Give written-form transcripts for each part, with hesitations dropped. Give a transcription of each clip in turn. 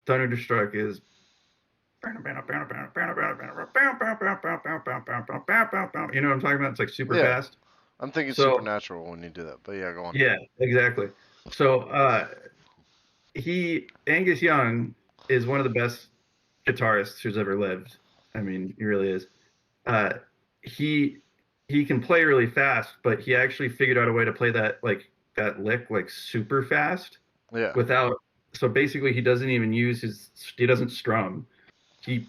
Thunderstruck is. You know what I'm talking about? It's like super Yeah, fast. I'm thinking So supernatural when you do that. But yeah, go on. yeah, exactly. So Angus Young is one of the best guitarists who's ever lived. I mean, he really is. Uh, he he can play really fast, but he actually figured out a way to play that lick like super fast Yeah. without. So basically, he doesn't strum. He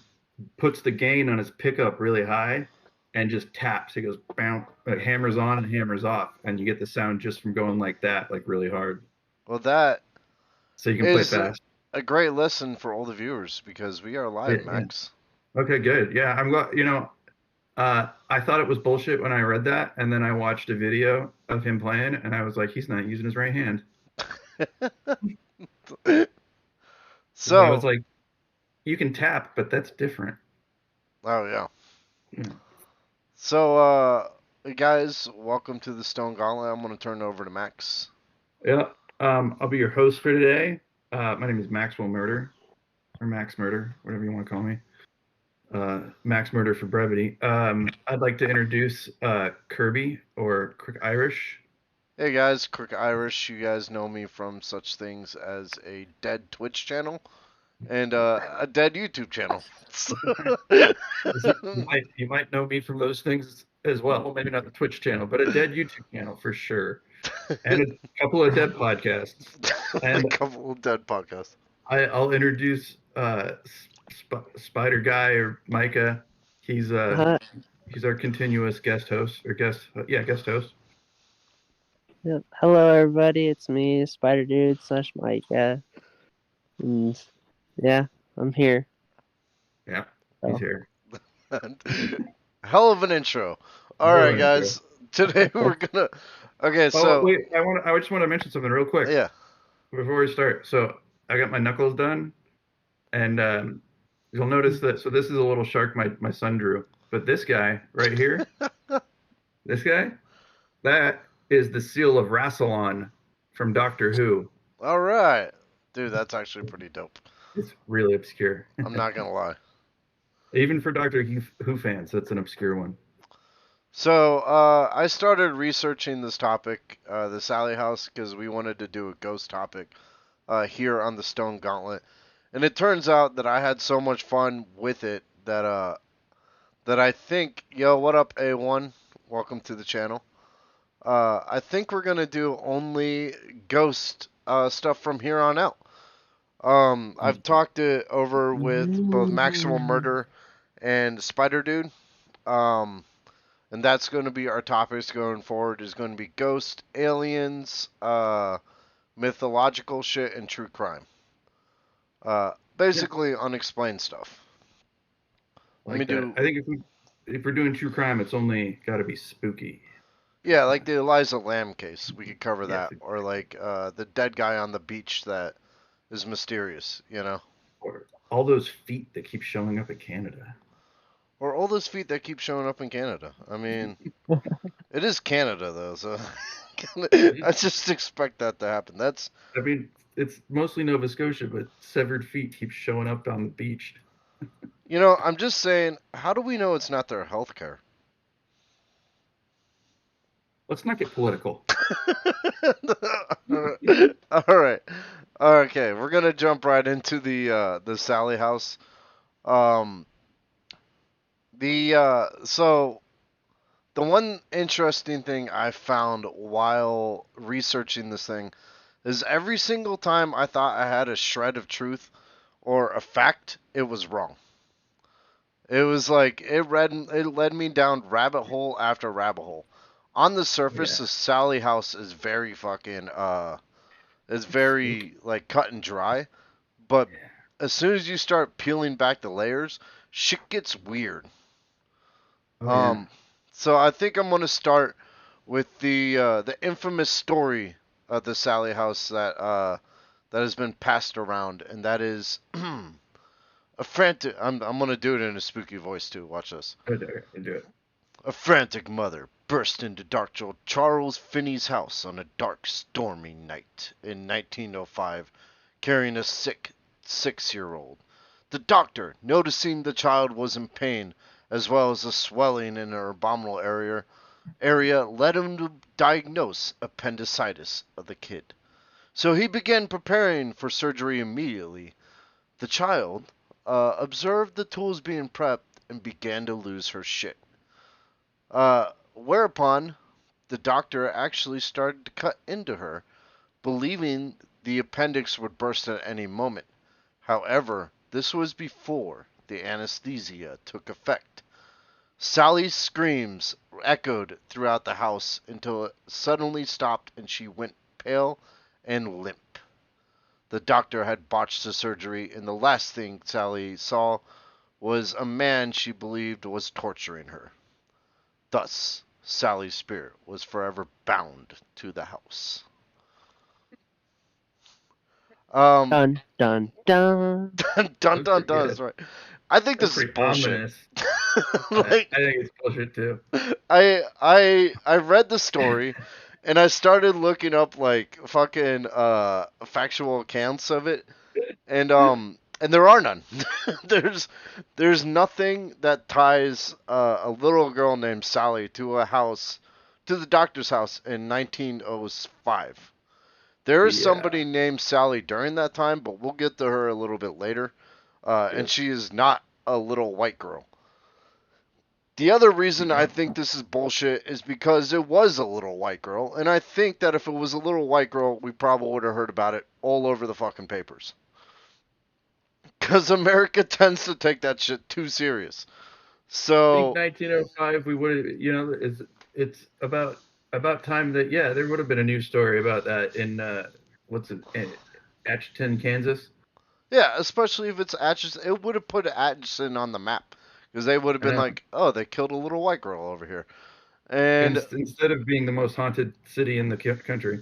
puts the gain on his pickup really high and just taps. He goes bam, it hammers on and hammers off, and you get the sound just from going like that, like really hard. Well, that So you can play is fast. a great lesson for all the viewers because we are Yeah, live, yeah. Max. Okay, good. Yeah, I'm glad. I thought it was bullshit when I read that, and then I watched a video of him playing, and I was like, he's not using his right hand. So I was So, like, you can tap, but that's different. oh yeah. Yeah. So, guys, welcome to the Stone Gauntlet. I'm gonna turn it over to Max. Yeah. I'll be your host for today. My name is Maxwell Murder, or Max Murder, whatever you want to call me. Max Murder for brevity. I'd like to introduce Kirby or Crook Irish. Hey guys, Crook Irish. You guys know me from such things as a dead Twitch channel and a dead YouTube channel. You might know me from those things as well. Well, maybe not the Twitch channel, but a dead YouTube channel for sure, and a couple of dead podcasts. A And couple of dead podcasts. I'll introduce Spider Guy or Micah. He's uh Hi. he's our continuous guest host or guest host. Yep. Hello, everybody. It's me, Spider Dude / Mike. And yeah, I'm here. Yeah, he's So, here. Hell of an intro. All Hello, right, intro. guys. Today we're gonna. Okay, Oh so wait, I just want to mention something real quick yeah. before we start. So I got my knuckles done, and you'll notice that. So this is a little shark my son drew, but this guy right here, this guy, that is the seal of Rassilon from Doctor Who. All right, dude, that's actually pretty dope. It's really obscure, I'm not gonna lie. even for Doctor Who fans. That's an obscure one. So I started researching this topic, the Sallie House, because we wanted to do a ghost topic here on the Stone Gauntlet, and it turns out that I had so much fun with it that I think, yo, what up, A1? Welcome to the channel. I think we're gonna do only ghost stuff from here on out. I've talked it over with both Maximum Murder and Spider Dude. Um, and that's going to be our topics going forward. Is going to be ghost, aliens, mythological shit, and true crime. Yeah, Basically unexplained stuff. Let me like that. do, I think if we're doing true crime, it's only got to be spooky. True yeah, like crime. the Eliza Lamb case. We could cover Yes, that, or like the dead guy on the beach that is mysterious. or all those feet that keep showing up in Canada. Or all those feet that keep showing up in Canada. I mean, it is Canada though, so I just expect that to happen. That's I mean, it's mostly Nova Scotia, but severed feet keep showing up on the beach. I'm just saying, how do we know it's not their health care? Let's not get political. All right. Okay, we're gonna jump right into the Sallie House. Um, so the one interesting thing I found while researching this thing is every single time I thought I had a shred of truth or a fact, it was wrong. It was like it led me down rabbit hole after rabbit hole. On the surface, Yeah, the Sallie House is very fucking is it's spooky. very like cut and dry, but Yeah. as soon as you start peeling back the layers, shit gets weird. Oh yeah. Um, so I think I'm gonna start with the infamous story of the Sallie House that has been passed around, and that is a frantic. I'm gonna do it in a spooky voice too. Watch this. Do it. A frantic mother burst into Dr. Charles Finney's house on a dark, stormy night in 1905, carrying a sick 6-year-old. The doctor, noticing the child was in pain, as well as a swelling in her abdominal area led him to diagnose appendicitis of the kid. So he began preparing for surgery immediately. The child observed the tools being prepped and began to lose her shit. Whereupon the doctor actually started to cut into her, believing the appendix would burst at any moment. However, this was before the anesthesia took effect. Sally's screams echoed throughout the house until it suddenly stopped and she went pale and limp. The doctor had botched the surgery, and the last thing Sally saw was a man she believed was torturing her. Thus, Sally's spirit was forever bound to the house. Dun dun dun. Dun dun dun. That's right. I think That's this is pretty bullshit. ominous. Like, I think it's bullshit too. I read the story, and I started looking up like fucking factual accounts of it, and there are none. there's nothing that ties a little girl named Sally to the doctor's house in 1905. There is somebody named Sally during that time, but we'll get to her a little bit later. And she is not a little white girl. The other reason I think this is bullshit is because it was a little white girl, and I think that if it was a little white girl, we probably would have heard about it all over the fucking papers. Because America tends to take that shit too serious. So I think 1905, we would have, it's about time that, there would have been a news story about that in, Atchison, Kansas. Yeah, especially if it's Atchison. It would have put Atchison on the map. Because they would have been like, oh, they killed a little white girl over here. And instead of being the most haunted city in the country.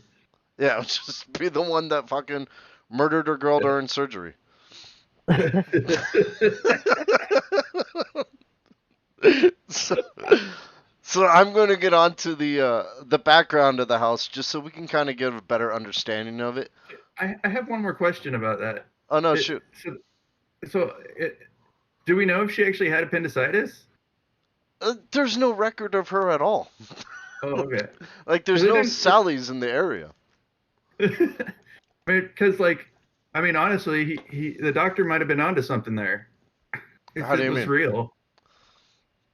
Yeah, just be the one that fucking murdered her girl during surgery. So I'm going to get on to the background of the house just so we can kind of get a better understanding of it. I have one more question about that. Oh, no, shoot. Do we know if she actually had appendicitis? There's no record of her at all. Oh, okay. Like, there's no Sallies in the area. Because, honestly, the doctor might have been onto something there. How do you mean? It was real.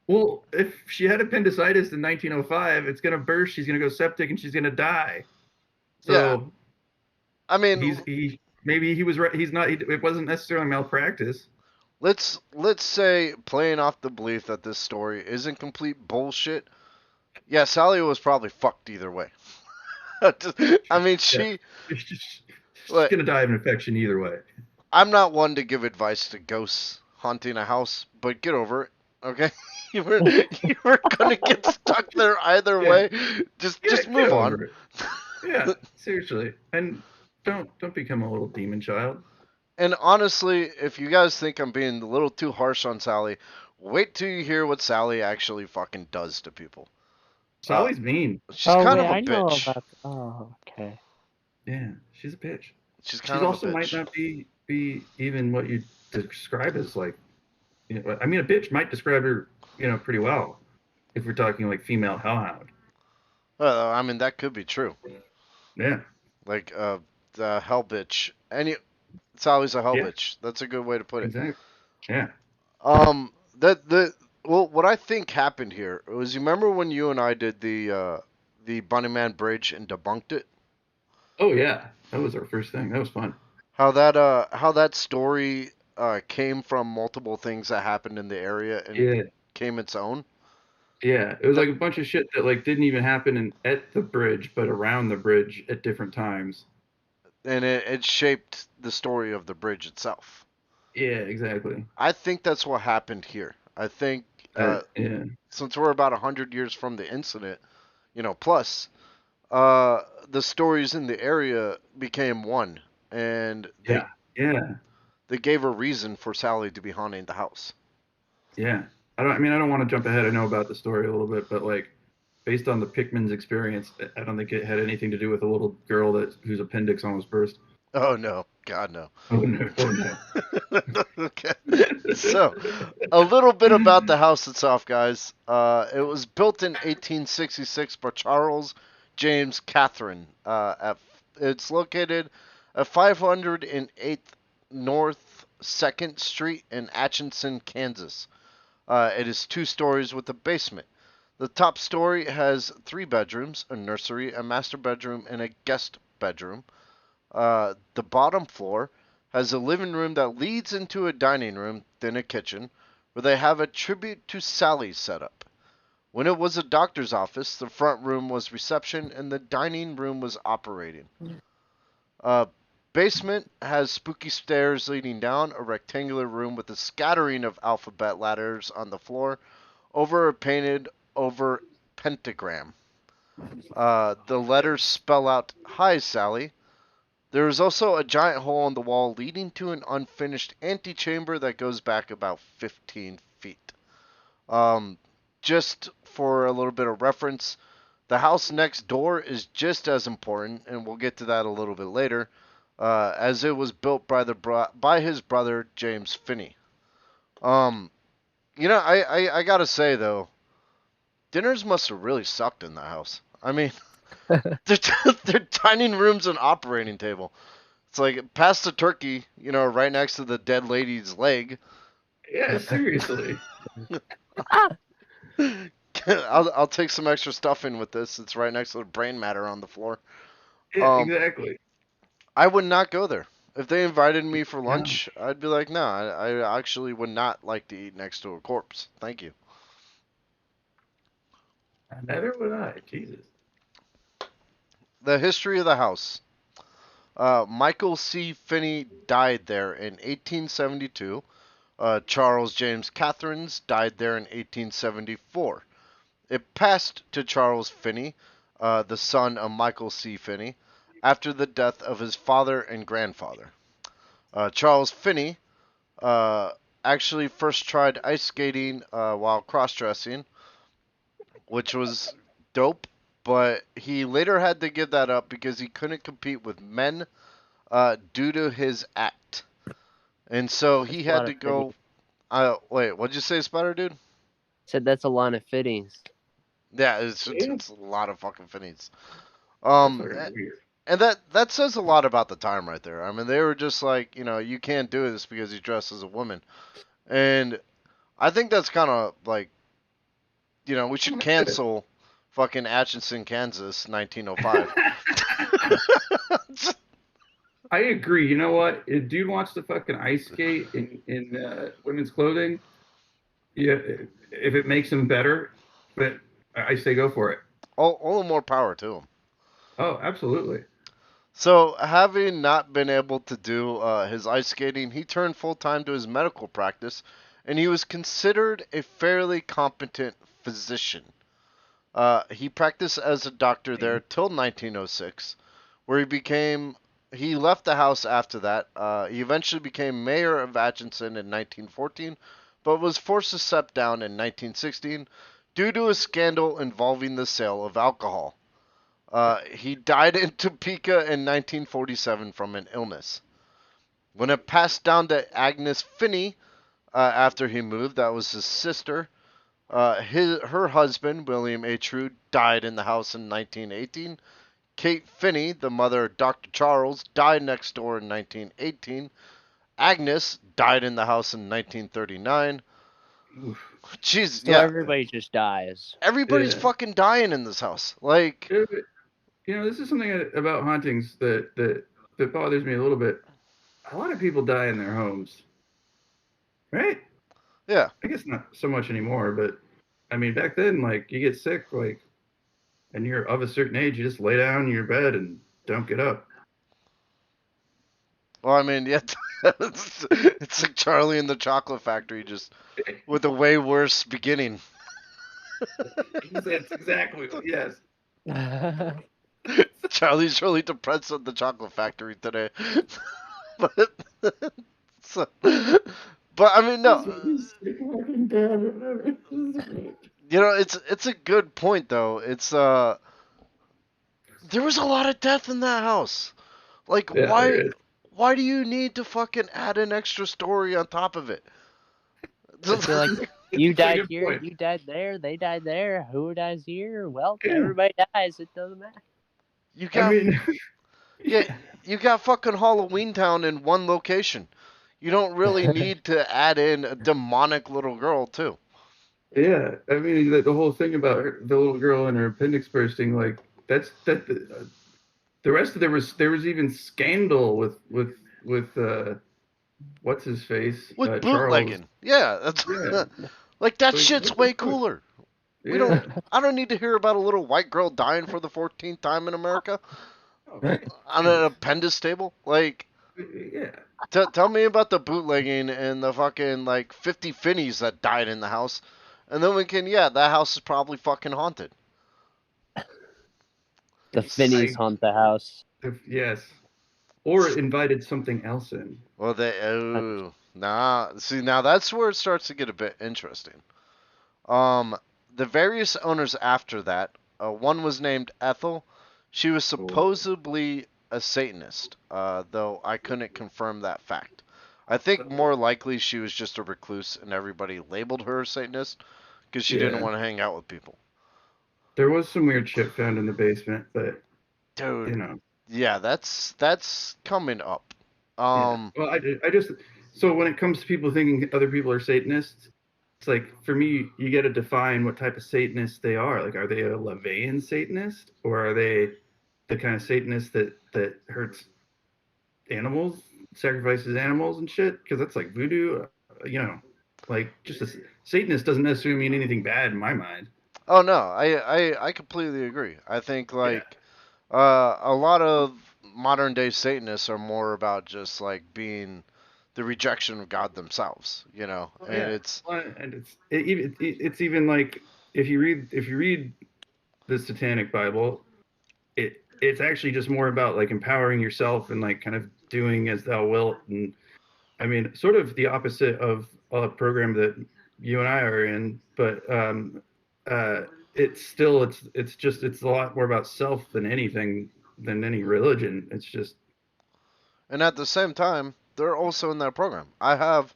Well, if she had appendicitis in 1905, it's going to burst, she's going to go septic, and she's going to die. So, yeah. I mean, maybe he was right. It wasn't necessarily malpractice. Let's say, playing off the belief that this story isn't complete bullshit. Yeah, Sally was probably fucked either way. I mean, she's gonna die of an infection either way. I'm not one to give advice to ghosts haunting a house, but get over it, okay? you were gonna get stuck there either way. Just move on. Yeah, seriously, and don't become a little demon child. And honestly, if you guys think I'm being a little too harsh on Sally, wait till you hear what Sally actually fucking does to people. Sally's mean. She's kind of a bitch. Know about... Oh, okay. Yeah, she's a bitch. She also might not be even what you describe as like. A bitch might describe her, pretty well, if we're talking like female hellhound. Well, I mean that could be true. Yeah. Like the hell bitch. Sally's a hell bitch. That's a good way to put it. Exactly. Yeah. What I think happened here was, you remember when you and I did the Bunnyman Bridge and debunked it? Oh yeah, that was our first thing. That was fun. How that story came from multiple things that happened in the area and came its own. Yeah, it was like a bunch of shit that like didn't even happen at the bridge, but around the bridge at different times. And it shaped the story of the bridge itself. Yeah, exactly. I think that's what happened here. I think since we're about 100 years from the incident, plus, the stories in the area became one, and they gave a reason for Sally to be haunting the house. Yeah, I don't want to jump ahead. I know about the story a little bit, but like, based on the Pickman's experience, I don't think it had anything to do with a little girl whose appendix almost burst. Oh no, God no. Oh no! Oh no! Okay. So, a little bit about the house itself, guys. It was built in 1866 by Charles James Catherine. It's located at 508th North 2nd Street in Atchison, Kansas. It is 2 stories with a basement. The top story has 3 bedrooms, a nursery, a master bedroom, and a guest bedroom. The bottom floor has a living room that leads into a dining room, then a kitchen, where they have a tribute to Sally set up. When it was a doctor's office, the front room was reception and the dining room was operating. Uh, Basement has spooky stairs leading down, a rectangular room with a scattering of alphabet letters on the floor over a painted over pentagram. The letters spell out, "Hi, Sally." There is also a giant hole in the wall leading to an unfinished antechamber that goes back about 15 feet. Um, just for a little bit of reference, the house next door is just as important, and we'll get to that a little bit later, as it was built by his brother James Finney. Um, I gotta say though, dinners must have really sucked in the house. I mean, their dining room's an operating table. It's like past the turkey, right next to the dead lady's leg. Yeah, seriously. I'll take some extra stuffing with this. It's right next to the brain matter on the floor. Yeah, Um, exactly. I would not go there. If they invited me for No, lunch, I'd be like, no, I actually would not like to eat next to a corpse. Thank you. neither would I. Jesus. The history of the house. Michael C. Finney died there in 1872. Charles James Catherines died there in 1874. It passed to Charles Finney, the son of Michael C. Finney, after the death of his father and grandfather. Charles Finney uh, actually first tried ice skating while cross dressing, which was dope, but he later had to give that up because he couldn't compete with men due to his act. And so That's he a lot had to of fittings. go. Wait, what'd you say, Spider Dude? Said that's a lot of fittings. Yeah, Yeah, it's a lot of fucking Finneys. that's Um, fucking weird. and that says a lot about the time right there. I mean, they were just like, you can't do this because you dress as a woman, and I think that's kind of like, we should cancel fucking Atchison, Kansas, 1905. I agree. You know what? If dude wants to fucking ice skate in women's clothing, yeah, if it makes him better, but I say go for it. All the more power to him. Oh, absolutely. So, having not been able to do his ice skating, he turned full time to his medical practice, and he was considered a fairly competent physician. He practiced as a doctor there till 1906, where he left the house after that. He eventually became mayor of Atchison in 1914, but was forced to step down in 1916 due to a scandal involving the sale of alcohol. He died in Topeka in 1947 from an illness. When it passed down to Agnes Finney after he moved, that was his sister. Her husband, William A. Trude, died in the house in 1918. Kate Finney, the mother of Dr. Charles, died next door in 1918. Agnes died in the house in 1939. Oof. Jeez, So yeah. everybody just dies. Everybody's Yeah. fucking dying in this house. Like, This is something about hauntings that bothers me a little bit. A lot of people die in their homes, right? yeah. I guess not so much anymore, but I mean, back then, like, you get sick, like, and you're of a certain age, you just lay down in your bed and don't get up. Well, I mean, yeah, it's like Charlie and the Chocolate Factory, just with a way worse beginning. That's exactly yes. Charlie's really depressed at the Chocolate Factory today. but, so, but I mean, no, it's a good point though. There was a lot of death in that house. Like, Yeah, there why is. Why do you need to fucking add an extra story on top of it? I feel like That's you a died good here, point. you died there, they died there. Who dies here? Well, Yeah. everybody dies. It doesn't matter. You I got mean, yeah, yeah. you got fucking Halloween Town in one location. You don't really need to add in a demonic little girl too. Yeah, I mean the whole thing about the little girl and her appendix bursting, like the rest of there was even scandal with what's his face, With Charles. bootlegging. Yeah, that's Yeah, like that like shit's what the way fuck? cooler. We don't Yeah, I don't need to hear about a little white girl dying for the 14th time in America oh, on an Jesus. appendix table. Like Yeah, tell me about the bootlegging and the fucking like 50 finnies that died in the house. And then we can that house is probably fucking haunted. The Finnies I haunt the house. yes, or invited something else in. Well, see now that's where it starts to get a bit interesting. Um, the various owners after that, one was named Ethel. She was Oh, supposedly a Satanist, though I couldn't confirm that fact. I think so, more likely she was just a recluse and everybody labeled her a Satanist because she didn't yeah, want to hang out with people. there was some weird shit found in the basement, but Dude, you know, yeah, that's coming up. yeah. Um, Well, I just so when it comes to people thinking other people are Satanists, it's like for me, you got to define what type of Satanist they are. Like, are they a Levian Satanist, or are they the kind of Satanist that hurts animals, sacrifices animals and shit? Because that's like voodoo. Like just a Satanist doesn't necessarily mean anything bad in my mind. oh no, I completely agree. I think Yeah. like a lot of modern day Satanists are more about just like being the rejection of God themselves, you know. Oh And yeah. it's Well, and it's even like if you read the Satanic Bible, it's actually just more about like empowering yourself and like kind of doing as thou wilt, and I mean sort of the opposite of a program that you and I are in, but uh it's still it's a lot more about self than anything than any religion. It's just and at the same time, they're also in that program. I have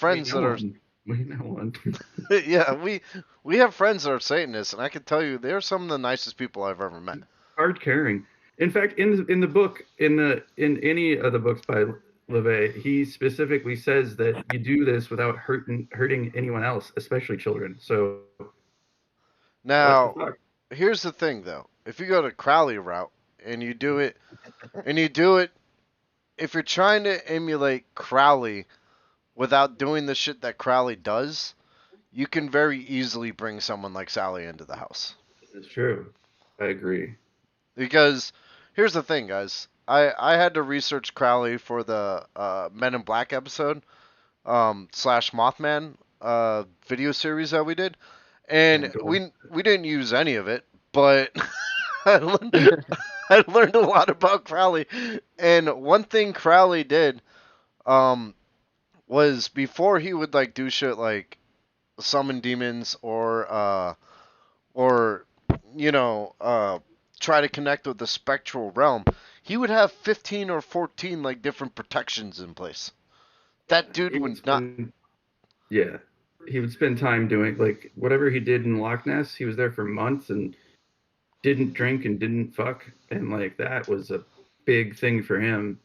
we friends know that are one. We know one. yeah, we have friends that are Satanists and I can tell you they're some of the nicest people I've ever met. Card carrying. In fact, in the book, in any of the books by LeVay, he specifically says that you do this without hurting anyone else, especially children. So what the Now, fuck? here's the thing though. If you go to Crowley route and you do it if you're trying to emulate Crowley without doing the shit that Crowley does, you can very easily bring someone like Sallie into the house. It's true. I agree. Because here's the thing, guys. I had to research Crowley for the Men in Black episode slash Mothman video series that we did, Oh, and God. we didn't use any of it, but I learned I learned a lot about Crowley, and one thing Crowley did um was before he would like do shit like summon demons or you know try to connect with the spectral realm, he would have 15 or 14 like different protections in place. That dude He would would not. spend, yeah, he would spend time doing like whatever he did in Loch Ness. He was there for months and didn't drink and didn't fuck, and like that was a big thing for him.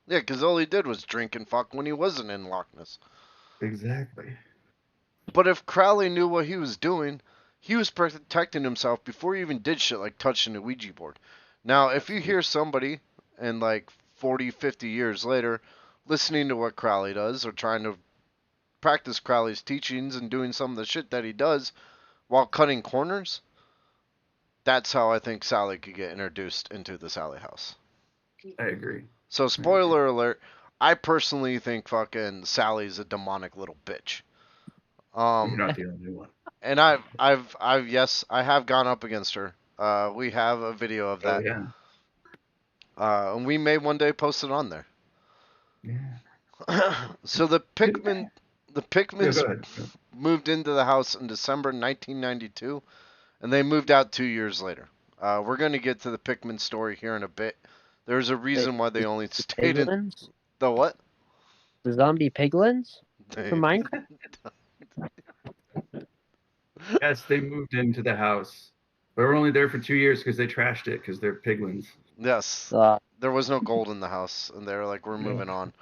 Yeah, because all he did was drink and fuck when he wasn't in Loch Ness. Exactly. But if Crowley knew what he was doing, he was protecting himself before he even did shit like touching the Ouija board. Now, if you Absolutely. hear somebody and like 40, 50 years later listening to what Crowley does or trying to practice Crowley's teachings and doing some of the shit that he does while cutting corners, that's how I think Sallie could get introduced into the Sallie House. I agree. So, I agree. spoiler alert, I personally think fucking Sally's a demonic little bitch. You're Um, not the only one. and yes, I have gone up against her. We have a video of Oh that. yeah. And we may one day post it on there. Yeah. So the Didn't Yeah, go Pickmans ahead. moved into the house in December 1992, and they moved out 2 years later. We're going to get to the Pickman story here in a bit. There's a Wait, reason why they the only stayed in piglins? the what? The zombie piglins from Minecraft? Yes, they moved into the house. They were only there for 2 years because they trashed it because they're piglins. Yes. Uh, There was no gold in the house, and they were like, we're moving on.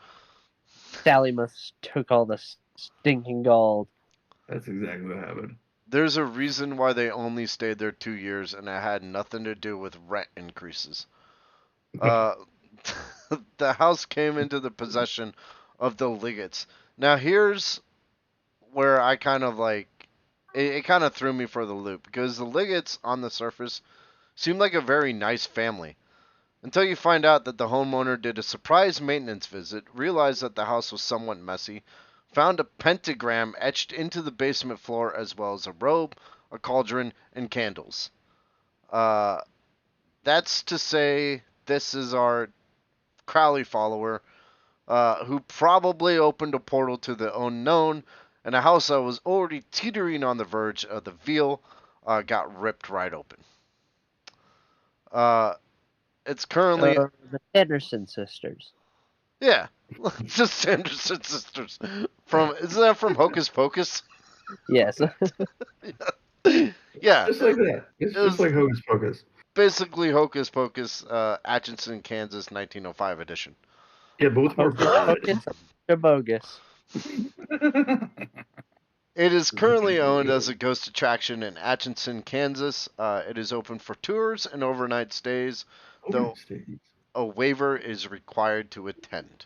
Sally must took all the stinking gold. That's exactly what happened. There's a reason why they only stayed there 2 years, and it had nothing to do with rent increases. Uh, the house came into the possession of the Liggets. Now, here's where I kind of like it kind of threw me for the loop because the Liggets on the surface seemed like a very nice family. Until you find out that the homeowner did a surprise maintenance visit, realized that the house was somewhat messy, found a pentagram etched into the basement floor as well as a robe, a cauldron, and candles. Uh, that's to say, this is our Crowley follower who probably opened a portal to the unknown, and a house that was already teetering on the verge of the veil got ripped right open. It's currently The Anderson sisters. Yeah, just Sanderson sisters. Isn't that from Hocus Pocus? Yes. Yeah, Just like that. It's it was just like Hocus Pocus. basically Hocus Pocus, Atchison, Kansas, 1905 edition. Yeah, but with more Hocus Pocus, bogus. It is currently owned as a ghost attraction in Atchison, Kansas. It is open for tours and overnight stays, though a waiver is required to attend.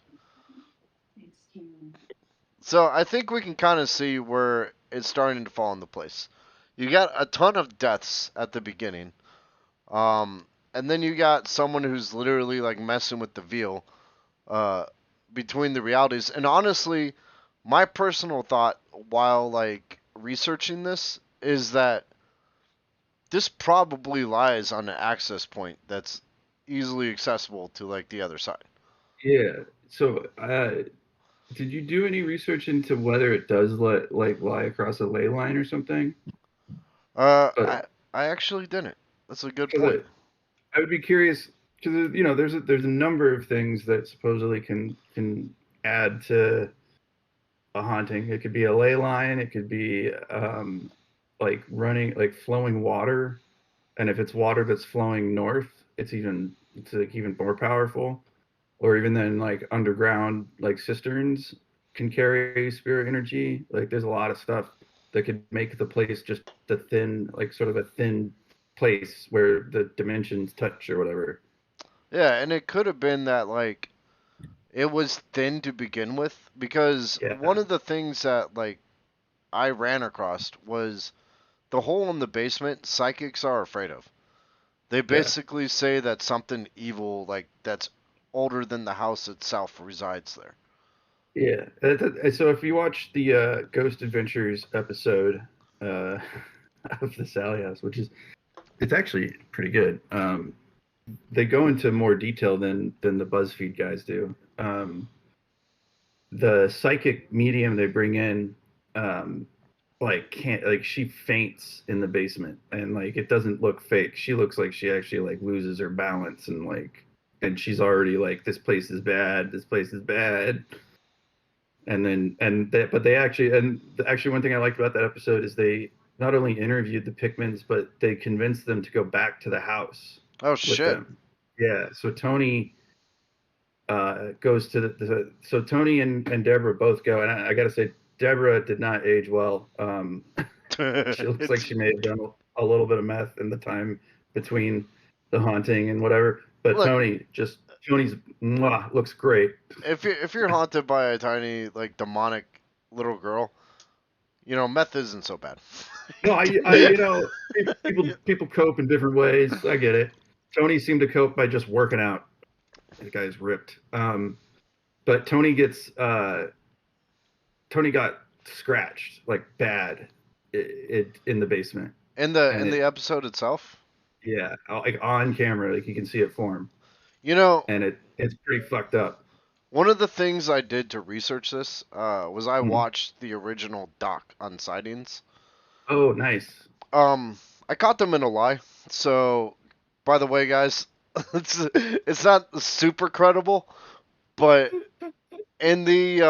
So I think we can kind of see where it's starting to fall into place. You got a ton of deaths at the beginning, and then you got someone who's literally like messing with the veil uh, between the realities. And honestly, my personal thought while like researching this is that this probably lies on an access point that's easily accessible to like the other side. Yeah. So, did you do any research into whether it does lie across a ley line or something? Uh, But I I actually didn't. That's a good point. because I would be curious because there's a number of things that supposedly can add to a haunting. It could be a ley line. It could be like flowing water, and if it's water that's flowing north, it's like even more powerful. Or even then like underground like cisterns can carry spirit energy. Like there's a lot of stuff that could make the place just a thin, like sort of a thin place where the dimensions touch or whatever. Yeah, and it could have been that like it was thin to begin with because Yeah. one of the things that like I ran across was the hole in the basement psychics are afraid of. They Yeah. basically say that something evil like that's older than the house itself resides there. Yeah. So if you watch the Ghost Adventures episode uh, of the Sallie House, it's actually pretty good. They go into more detail than the BuzzFeed guys do. The psychic medium they bring in, like can't like she faints in the basement, and like it doesn't look fake. She looks like she actually like loses her balance, and she's already like, this place is bad. This place is bad. And then but they actually one thing I liked about that episode is they not only interviewed the Pickmans, but they convinced them to go back to the house Oh with shit. them. Yeah. So Tony goes to so Tony and Deborah both go, and I gotta say Deborah did not age well. She looks like she may have done a little bit of meth in the time between the haunting and whatever. But Look, Tony's looks great. if you're haunted by a tiny like demonic little girl, you know meth isn't so bad. No, people cope in different ways. I get it. Tony seemed to cope by just working out. The guy's ripped. But Tony got scratched like bad in the basement. In the episode itself, Yeah, like on camera, like you can see it form, you know, and it's pretty fucked up. one of the things I did to research this was I Mhm. watched the original doc on sightings. Oh, nice. I caught them in a lie. So, by the way, guys, It's not super credible, but in the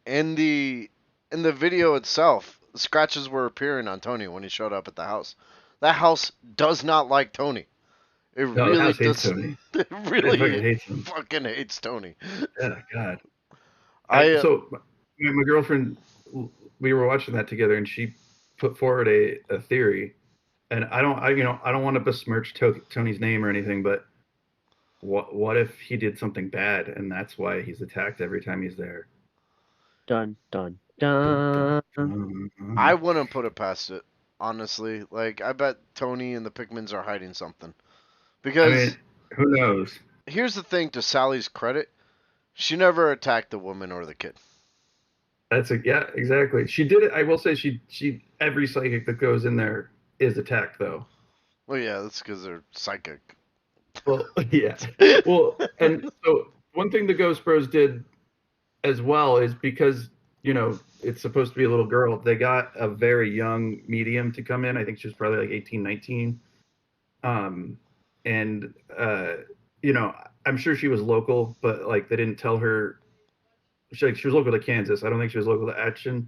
in the in the video itself, scratches were appearing on Tony when he showed up at the house. That house does not like Tony. It No, the really house hates does. Tony. It It fucking really hates him. fucking hates Tony. Yeah, God. I So my girlfriend, we were watching that together, and she put forward a theory, and I don't want to besmirch Tony's name or anything, but what if he did something bad, and that's why he's attacked every time he's there? Dun dun Dun, dun, dun. I dun. wouldn't put it past it, honestly. Like I bet Tony and the Pikmins are hiding something. I Because mean, who knows? here's the thing, to Sally's credit, she never attacked the woman or the kid. Yeah, exactly. She did it. I will say she every psychic that goes in there is attacked though. Well, yeah, that's because they're psychic. Well, yeah. Well, and so one thing the Ghost Bros did as well is because it's supposed to be a little girl. They got a very young medium to come in. I think she was probably like 18, 19. And I'm sure she was local, but like they didn't tell her. She was local to Kansas. I don't think she was local to Action.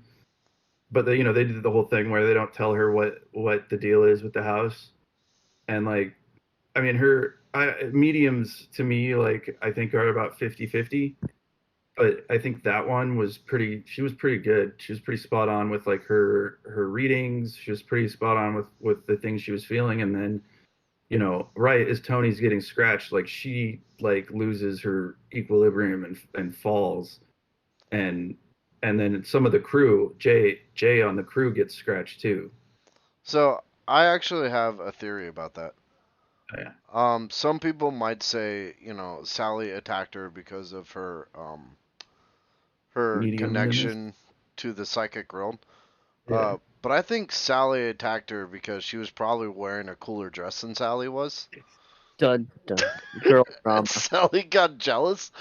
But they did the whole thing where they don't tell her what the deal is with the house. And like, I mean, mediums to me, like I think are about 50-50. But I think that one was she was pretty good. She was pretty spot on with like her readings. She was pretty spot on with the things she was feeling. And then, right as Tony's getting scratched, like she like loses her equilibrium and falls. And then some of the crew, Jay on the crew gets scratched too. So I actually have a theory about that. Oh, yeah. Some people might say, Sally attacked her because of her Mediumness. connection to the psychic world. Yeah. But I think Sally attacked her because she was probably wearing a cooler dress than Sally was. Dun dun. Girl And drama. Sally got jealous.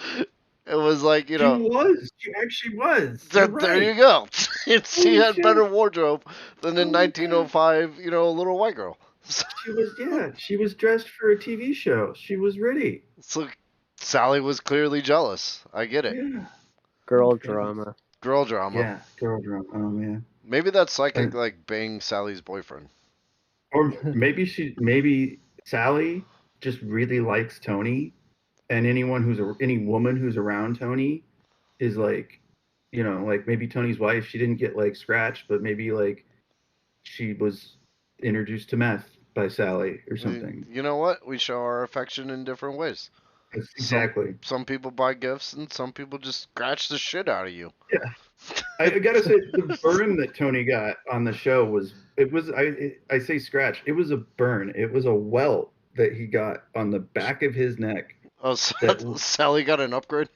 It was like, She actually was. You're there you right. go. She had Shit. better wardrobe than in Oh my God. 1905, a little white girl. She was dressed for a TV show. She was ready. So Sally was clearly jealous. I get it. Yeah. Girl Goodness. drama. Girl drama. Yeah, girl drama. Oh man. Maybe that psychic And, like banged Sally's boyfriend. or maybe Sally just really likes Tony, and any woman who's around Tony is like, like maybe Tony's wife. She didn't get like scratched, but maybe like she was introduced to meth by Sally or something. You know what? We show our affection in different ways. Exactly. Some people buy gifts and some people just scratch the shit out of you. Yeah. I gotta say, the burn that Tony got on the show I say scratch. It was a burn. It was a welt that he got on the back of his neck. Oh, Sally got an upgrade?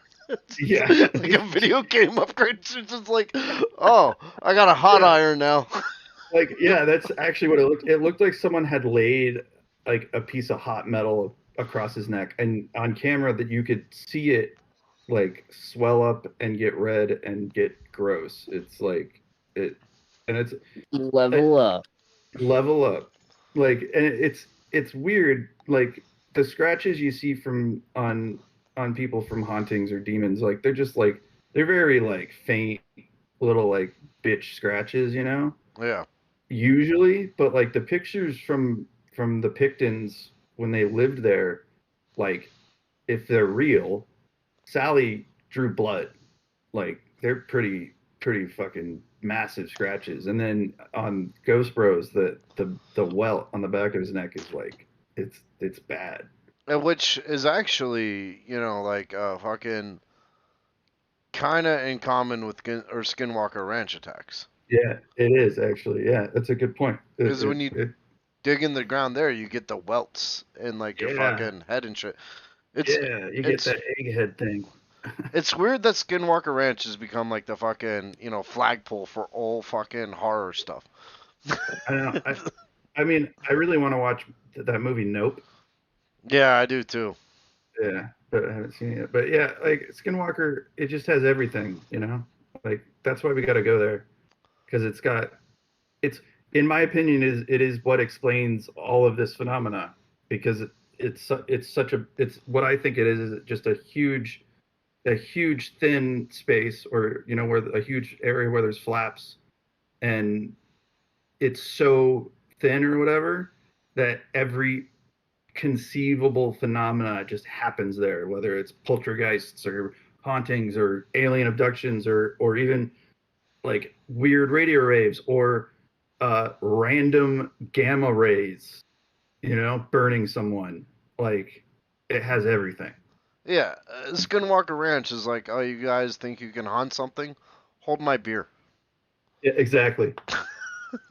Yeah. Like a video game upgrade. She's just like, oh, I got a hot iron now. Like, yeah, that's actually what it looked. It looked like someone had laid like a piece of hot metal across his neck, and on camera that you could see it like swell up and get red and get gross. It's like and it's Level up. level up. Like, and it's weird. Like the scratches you see on people from hauntings or demons, like they're very like faint little like bitch scratches, Yeah. usually. But like the pictures from the Pictons when they lived there, like if they're real, Sally drew blood. Like they're pretty fucking massive scratches. And then on Ghost Bros, the welt on the back of his neck is like it's bad. Which is actually, like fucking kind of in common with Skinwalker Ranch attacks. Yeah, it is actually. Yeah, that's a good point. Because when you dig in the ground there, you get the welts in like your fucking head and shit. You get that egghead thing. It's weird that Skinwalker Ranch has become like the fucking, flagpole for all fucking horror stuff. I know. I mean, I really want to watch that movie Nope. Yeah, I do too. Yeah, but I haven't seen it. But yeah, like Skinwalker, it just has everything, Like that's why we got to go there, because it's in my opinion it is what explains all of this phenomena, because it's what I think it is just a huge thin space, or where a huge area where there's flaps, and it's so thin or whatever that every conceivable phenomena just happens there, whether it's poltergeists or hauntings or alien abductions or even like weird radio waves or random gamma rays, burning someone. Like, it has everything. Yeah, Skinwalker Ranch is like, oh, you guys think you can haunt something? Hold my beer. Yeah, exactly.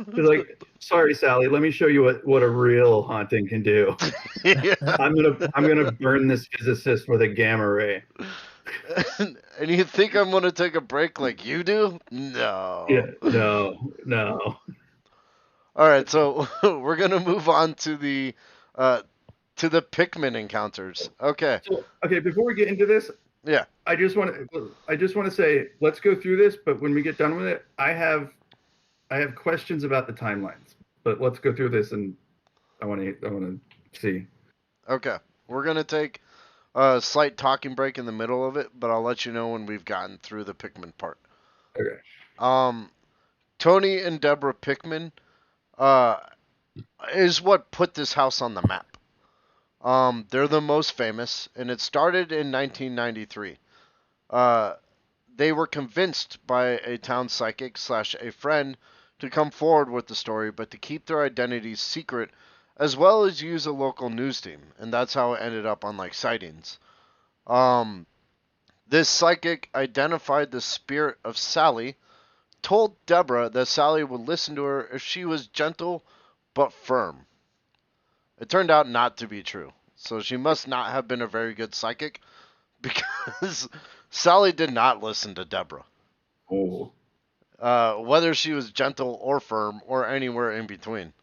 It's like, sorry, Sally, let me show you what a real haunting can do. Yeah. I'm gonna burn this physicist with a gamma ray. And you think I'm gonna take a break like you do? No. Yeah, no. All right, so we're gonna move on to the Pikmin encounters. Okay. So, okay, before we get into this, Yeah. I just want to say, let's go through this. But when we get done with it, I have questions about the timelines. But let's go through this, and I want to see. Okay. We're gonna take a slight talking break in the middle of it, but I'll let you know when we've gotten through the Pikmin part. Okay. Tony and Deborah Pikmin is what put this house on the map. They're the most famous, and it started in 1993. They were convinced by a town psychic / a friend to come forward with the story, but to keep their identities secret, as well as use a local news team, and that's how it ended up on like sightings. This psychic identified the spirit of Sallie, told Deborah that Sallie would listen to her if she was gentle but firm. It turned out not to be true, so she must not have been a very good psychic, because Sallie did not listen to Deborah. Oh. Whether she was gentle or firm or anywhere in between.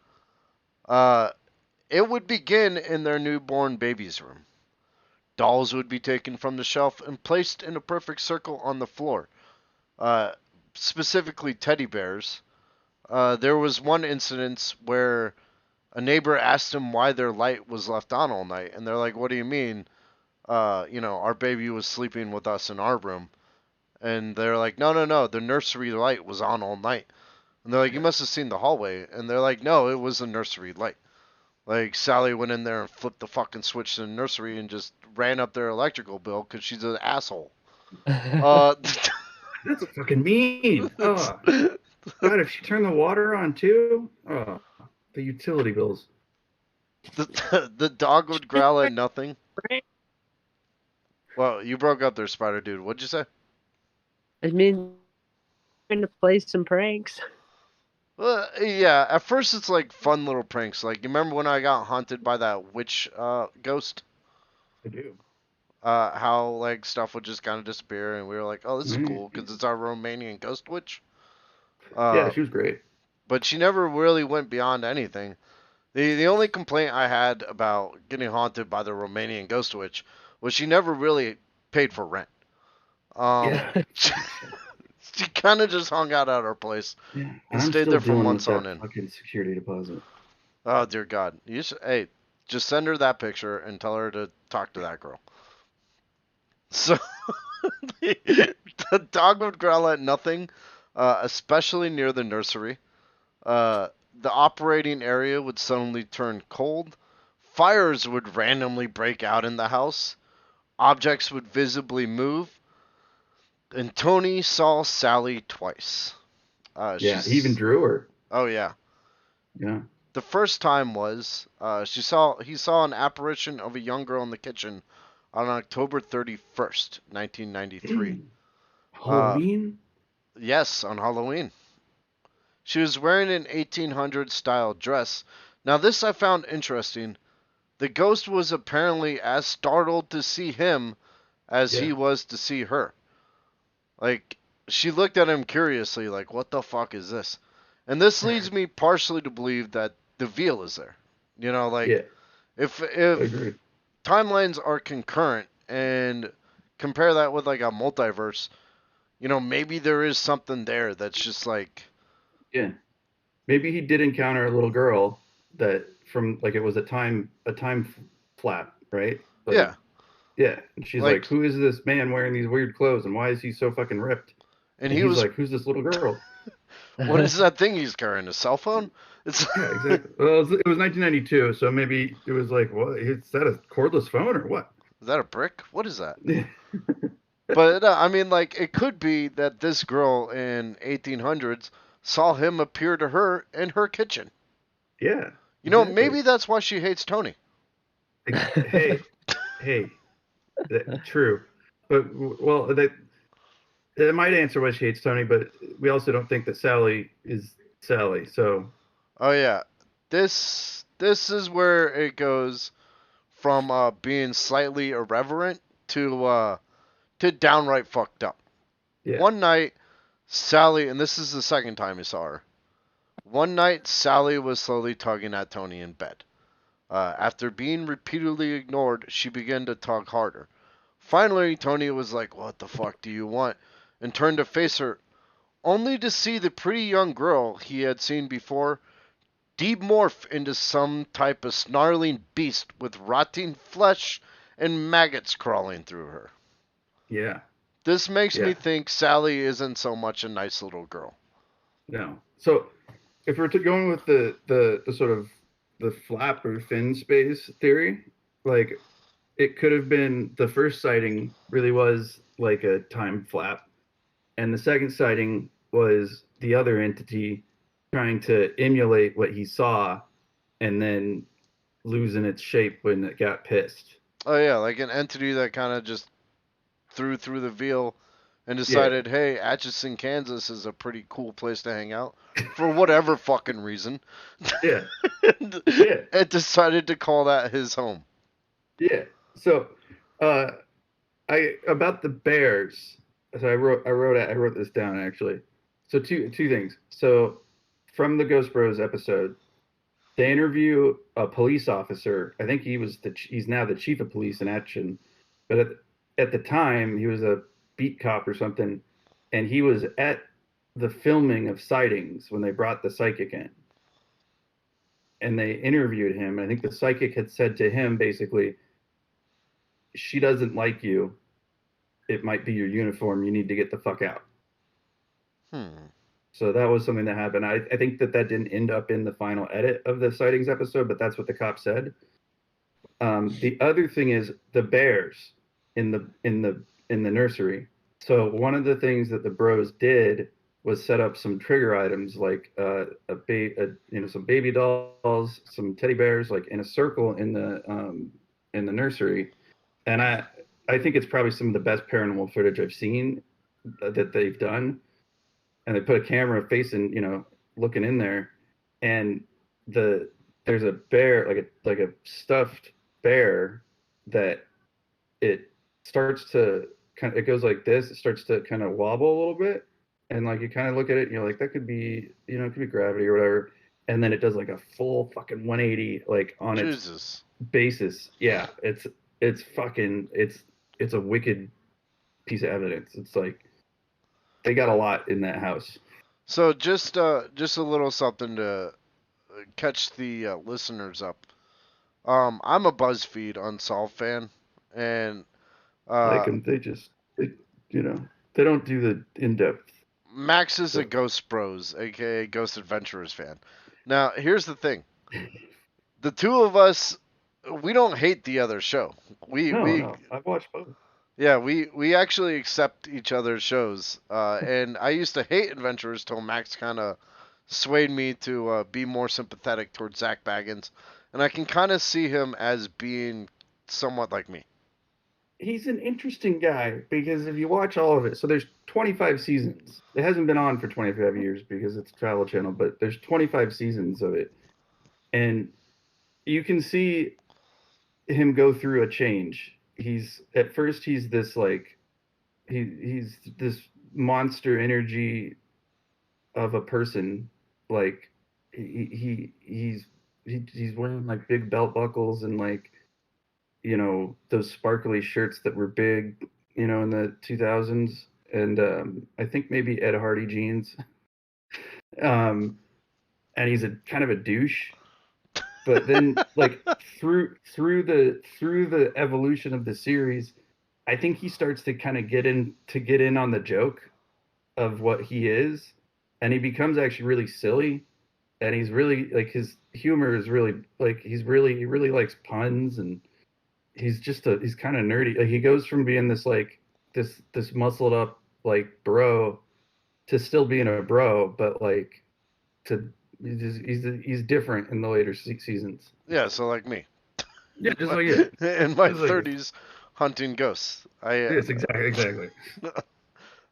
It would begin in their newborn baby's room. Dolls would be taken from the shelf and placed in a perfect circle on the floor. Specifically teddy bears. There was one incident where a neighbor asked them why their light was left on all night, and they're like, "What do you mean? Our baby was sleeping with us in our room." And they're like, no, the nursery light was on all night. And they're like, you must have seen the hallway. And they're like, no, it was the nursery light. Like, Sallie went in there and flipped the fucking switch to the nursery and just ran up their electrical bill because she's an asshole. That's fucking mean. Oh. God, if she turned the water on too, oh, the utility bills. The dog would growl at nothing. Well, you broke up there, Spider Dude. What'd you say? I mean, trying to play some pranks. Yeah, at first it's like fun little pranks. Like, you remember when I got haunted by that witch ghost? I do. How like stuff would just kind of disappear, and we were like, "Oh, this is cool because it's our Romanian ghost witch." Yeah, she was great. But she never really went beyond anything. The only complaint I had about getting haunted by the Romanian ghost witch was she never really paid for rent. Yeah. She kind of just hung out at our place and stayed there for months on end. Fucking security deposit. Oh dear God! Hey, just send her that picture and tell her to talk to that girl. So the dog would growl at nothing, especially near the nursery. The operating area would suddenly turn cold. Fires would randomly break out in the house. Objects would visibly move. And Tony saw Sallie twice. Yeah, he even drew her. Oh yeah. Yeah. The first time was he saw an apparition of a young girl in the kitchen on October 31st, 1993. Halloween? Yes, on Halloween. She was wearing an 1800 style dress. Now this I found interesting. The ghost was apparently as startled to see him as he was to see her. Like, she looked at him curiously, like, what the fuck is this? And this leads me partially to believe that the veil is there. You know, like, if timelines are concurrent and compare that with, like, a multiverse, you know, maybe there is something there that's just like... Yeah. Maybe he did encounter a little girl that from, like, it was a time flap, right? Like, Yeah. yeah. And she's like, who is this man wearing these weird clothes, and why is he so fucking ripped? And And he he's was, like, who's this little girl? what is that thing he's carrying? A cell phone? It's Yeah, exactly. Well, it was 1992, so maybe it was like, what? Is that a cordless phone or what? Is that a brick? What is that? Yeah. But I mean, like, it could be that this girl in 1800s saw him appear to her in her kitchen. Yeah, You know, exactly. maybe that's why she hates Tony. Hey, hey, true. But, well, that might answer why she hates Tony, but we also don't think that Sallie is Sallie. So, Oh yeah, this is where it goes from being slightly irreverent to downright fucked up. yeah. One night, Sallie, and this is the second time he saw her. One night, Sallie was slowly tugging at Tony in bed. After being repeatedly ignored, she began to tug harder. Finally, Tony was like, "What the fuck do you want?" and turned to face her, only to see the pretty young girl he had seen before demorph into some type of snarling beast with rotting flesh and maggots crawling through her. Yeah. This makes Yeah. me think Sallie isn't so much a nice little girl. No. So, if we're going with the sort of the flap or fin space theory, like, it could have been the first sighting really was like a time flap, and the second sighting was the other entity trying to emulate what he saw and then losing its shape when it got pissed. Oh yeah, like an entity that kind of just threw through the veil and Yeah. decided, hey, Atchison, Kansas is a pretty cool place to hang out for whatever fucking reason. Yeah. and, Yeah. and decided to call that his home. Yeah. So, I about the bears. So I wrote this down actually. So two things. So from the Ghost Bros episode, they interview a police officer. I think he's now the chief of police in Action, but at the time he was a beat cop or something, and he was at the filming of Sightings when they brought the psychic in, and they interviewed him. I think the psychic had said to him basically, "She doesn't like you. It might be your uniform. You need to get the fuck out." So that was something that happened. I think that didn't end up in the final edit of the Sightings episode, but that's what the cop said. The other thing is the bears in the nursery. So one of the things that the bros did was set up some trigger items like some baby dolls, some teddy bears, like in a circle in the nursery, and I think it's probably some of the best paranormal footage I've seen that they've done. And they put a camera facing, looking in there, and there's a bear, like a stuffed bear, that it starts to it goes like this. It starts to kind of wobble a little bit, and like you kind of look at it, and you're like, that could be, it could be gravity or whatever. And then it does like a full fucking 180, like on its basis. Yeah, it's a wicked piece of evidence. It's like they got a lot in that house. So just a little something to catch the listeners up. I'm a BuzzFeed Unsolved fan, and like them, they don't do the in depth. Max is a Ghost Bros, aka Ghost Adventurers fan. Now here's the thing: the two of us, we don't hate the other show. No, I've watched both. Yeah, we actually accept each other's shows. And I used to hate Adventurers till Max kind of swayed me to be more sympathetic towards Zach Baggins, and I can kind of see him as being somewhat like me. He's an interesting guy because if you watch all of it, so there's 25 seasons. It hasn't been on for 25 years because it's a Travel Channel, but there's 25 seasons of it, and you can see him go through a change. He's this like he's this monster energy of a person. Like he's wearing like big belt buckles and like those sparkly shirts that were big in the 2000s, and I think maybe Ed Hardy jeans. And he's a kind of a douche, But then like through the evolution of the series, I think he starts to kind of get in on the joke of what he is, and he becomes actually really silly, and he's really like his humor is really like he really likes puns, and he's kind of nerdy. Like he goes from being this like this muscled up like bro to still being a bro, but like to he's different in the later seasons. Yeah, so like me. Yeah, just like it. In my Just like it. 30s, hunting ghosts. Yes, exactly.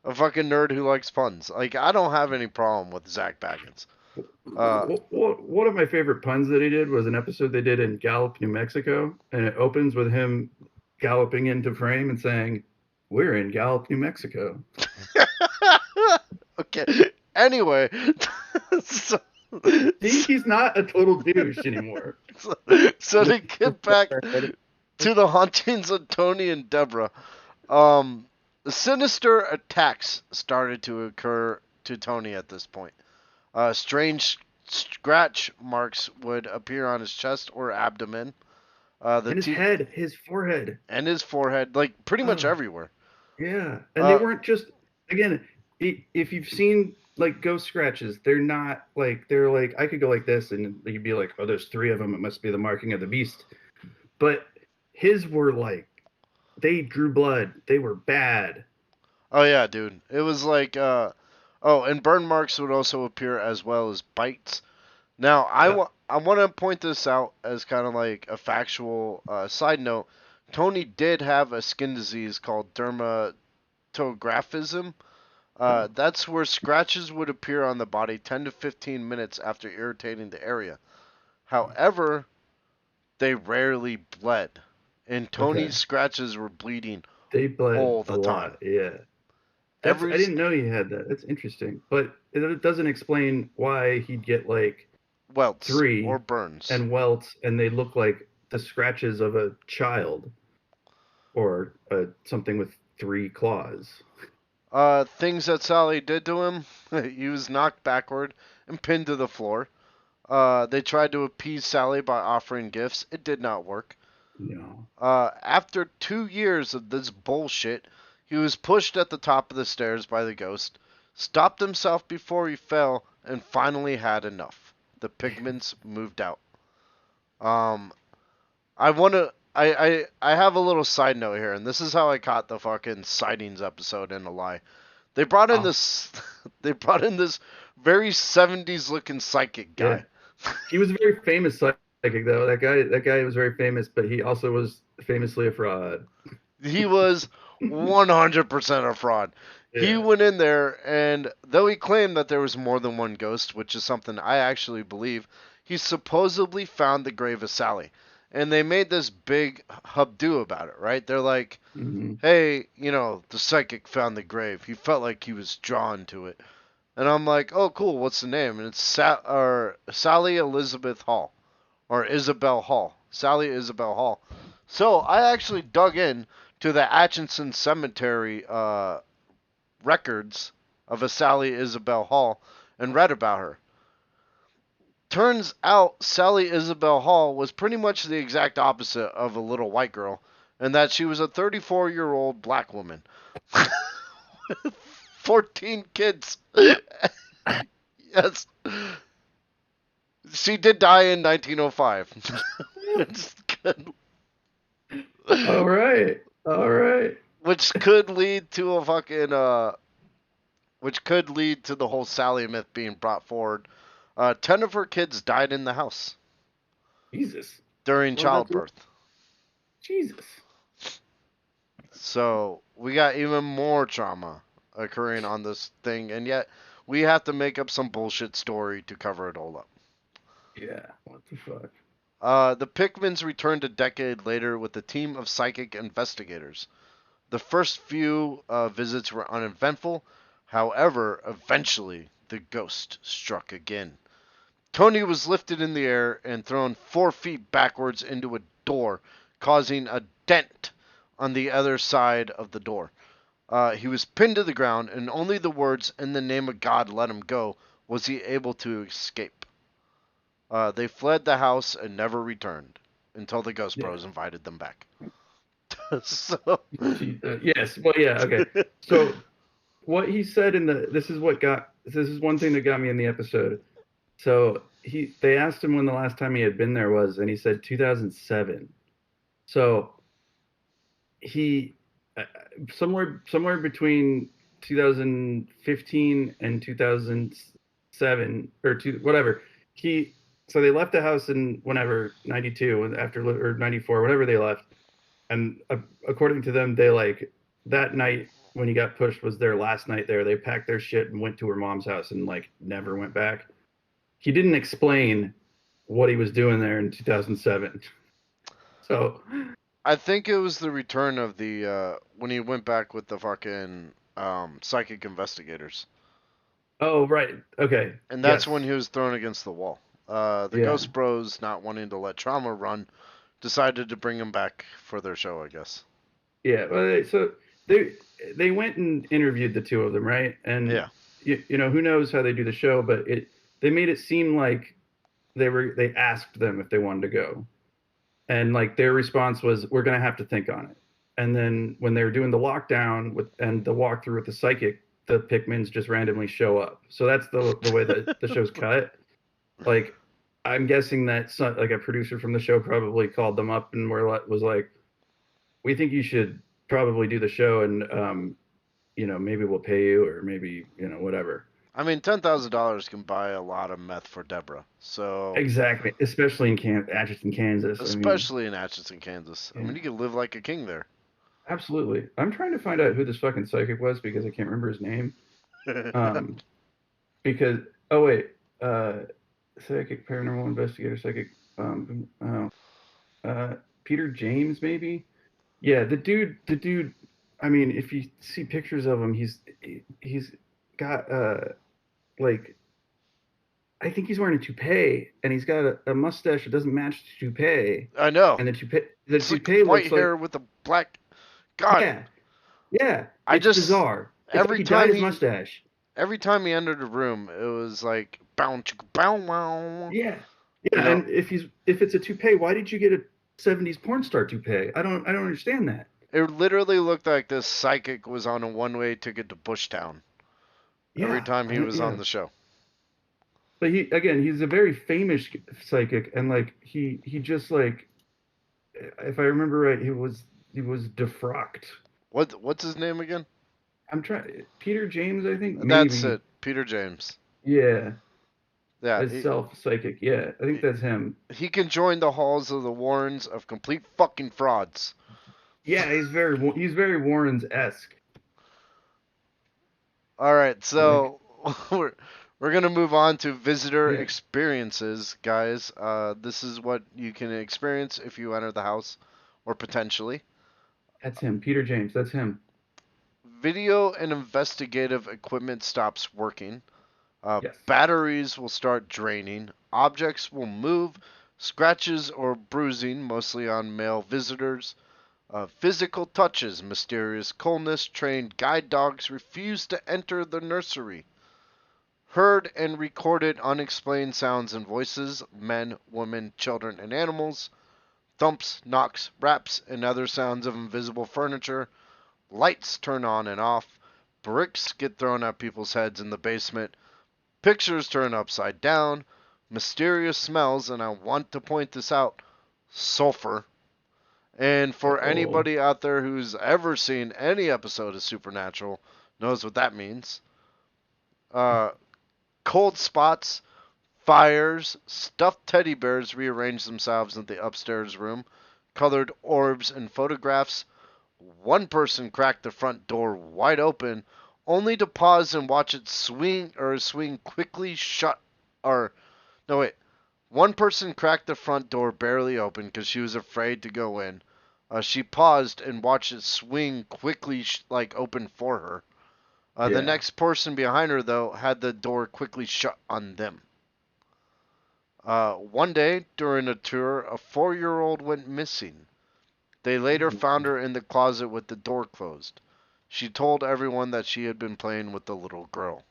A fucking nerd who likes puns. Like, I don't have any problem with Zach Baggins. One of my favorite puns that he did was an episode they did in Gallup, New Mexico, and it opens with him galloping into frame and saying, "We're in Gallup, New Mexico." Okay. Anyway, so, See, he's not a total douche anymore. so to get back to the hauntings of Tony and Deborah, sinister attacks started to occur to Tony at this point. Strange scratch marks would appear on his chest or abdomen. And his head, his forehead. And his forehead, like pretty much everywhere. Yeah. And they weren't just, again, if you've seen like ghost scratches, they're like, I could go like this and you'd be like, oh, there's 3 of them. It must be the marking of the beast. But his were like, they drew blood. They were bad. Oh, yeah, dude. It was like, and burn marks would also appear as well as bites. Now, I want to point this out as kind of like a factual side note. Tony did have a skin disease called dermatographism. That's where scratches would appear on the body 10 to 15 minutes after irritating the area. However, they rarely bled. And Tony's scratches were bleeding all the time. Yeah. I didn't know he had that. That's interesting. But it doesn't explain why he'd get like welts 3 or burns and welts, and they look like the scratches of a child or something with 3 claws. Things that Sallie did to him, he was knocked backward and pinned to the floor. They tried to appease Sallie by offering gifts. It did not work. No. After 2 years of this bullshit, he was pushed at the top of the stairs by the ghost, stopped himself before he fell, and finally had enough. The pigments moved out. I have a little side note here, and this is how I caught the fucking sightings episode in a lie. They brought in this very 70s looking psychic guy. Yeah. He was a very famous psychic though. That guy was very famous, but he also was famously a fraud. He was 100% a fraud. Yeah. He went in there, and though he claimed that there was more than one ghost, which is something I actually believe, he supposedly found the grave of Sallie. And they made this big hubdo about it, right? They're like, hey, the psychic found the grave. He felt like he was drawn to it. And I'm like, oh, cool, what's the name? And it's Sallie Elizabeth Hall. Or Isabel Hall. Sallie Isabel Hall. So I actually dug in to the Atchison Cemetery records of a Sallie Isabel Hall and read about her. Turns out Sallie Isabel Hall was pretty much the exact opposite of a little white girl, and that she was a 34-year-old black woman with 14 kids. Yes. She did die in 1905. All right. Which could lead to a fucking which could lead to the whole Sallie myth being brought forward. 10 of her kids died in the house. Jesus. During childbirth. Jesus. So we got even more trauma occurring on this thing, and yet we have to make up some bullshit story to cover it all up. Yeah, what the fuck? The Pickmans returned a decade later with a team of psychic investigators. The first few visits were uneventful. However, eventually, the ghost struck again. Tony was lifted in the air and thrown 4 feet backwards into a door, causing a dent on the other side of the door. He was pinned to the ground, and only the words, "In the name of God, let him go," was he able to escape. They fled the house and never returned until the Ghost Yeah. Bros invited them back. So, Yes. Well, yeah. Okay. So what he said this is one thing that got me in the episode. So they asked him when the last time he had been there was, and he said 2007. So he somewhere between 2015 and 2007 or whatever. So they left the house in whenever 92 after or 94 whatever they left, and according to them they like that night when he got pushed was their last night there. They packed their shit and went to her mom's house and like never went back. He didn't explain what he was doing there in 2007. So I think it was the return of when he went back with the fucking psychic investigators. oh right, okay, And that's yes, when he was thrown against the wall. The yeah. Ghost Bros, not wanting to let Trauma run, decided to bring him back for their show, I guess. Yeah, well, so they went and interviewed the two of them, right? And Yeah. you know, who knows how they do the show, but they made it seem like they asked them if they wanted to go, and like their response was, "We're gonna have to think on it." And then when they were doing the lockdown and the walkthrough with the psychic, the Pikmins just randomly show up. So that's the way that the show's cut. Like, I'm guessing that like a producer from the show probably called them up and was like, we think you should probably do the show, and you know, maybe we'll pay you, or maybe, you know, whatever. I mean, $10,000 can buy a lot of meth for Deborah. So, Exactly, especially in Atchison, Kansas. I mean, especially in Atchison, Kansas. I yeah, mean, you could live like a king there. absolutely. I'm trying to find out who this fucking psychic was because I can't remember his name. Um, because oh wait, psychic, paranormal investigator, psychic, oh, Peter James maybe. Yeah, the dude. I mean, if you see pictures of him, he's got like I think he's wearing a toupee, and he's got a mustache that doesn't match the toupee, I know. and the It's like toupee white looks hair like with a black. God, yeah, yeah. I It's just bizarre. It's like every he dyed time his mustache. every time he entered a room, it was like bow chicka bow wow. Yeah, You yeah. know, And if it's a toupee, why did you get a '70s porn star toupee? I don't understand that. it literally looked like this psychic was on a one-way ticket to Bushtown every Yeah, time he was on yeah. the show. But he's a very famous psychic, and like he just like, if I remember right, he was defrocked. What's his name again? I'm trying Peter James, I think That's maybe. it, Peter James. Yeah, Yeah, as self psychic. Yeah, I think that's him. he can join the halls of the Warrens of complete fucking frauds. Yeah, he's very Warren's esque. All right, Like so we're gonna move on to visitor yeah, experiences, guys. This is what you can experience if you enter the house, or potentially. that's him. Peter James, that's him. Video and investigative equipment stops working. Yes. Batteries will start draining. Objects will move. Scratches or bruising, mostly on male visitors. Physical touches, mysterious coldness. Trained guide dogs refuse to enter the nursery. Heard and recorded unexplained sounds and voices, men, women, children, and animals. Thumps, knocks, raps, and other sounds of invisible furniture. Lights turn on and off. Bricks get thrown at people's heads in the basement. Pictures turn upside down. Mysterious smells, and I want to point this out, sulfur. And for Oh, anybody out there who's ever seen any episode of Supernatural, knows what that means. Uh, Cold spots, fires, stuffed teddy bears rearrange themselves in the upstairs room, colored orbs and photographs. One person cracked the front door wide open, only to pause and watch it swing quickly shut. Or no, wait. One person cracked the front door barely open because she was afraid to go in. She paused and watched it swing quickly, like open for her. The yeah. next person behind her, though, had the door quickly shut on them. One day, during a tour, a 4-year-old went missing. They later found her in the closet with the door closed. She told everyone that she had been playing with the little girl.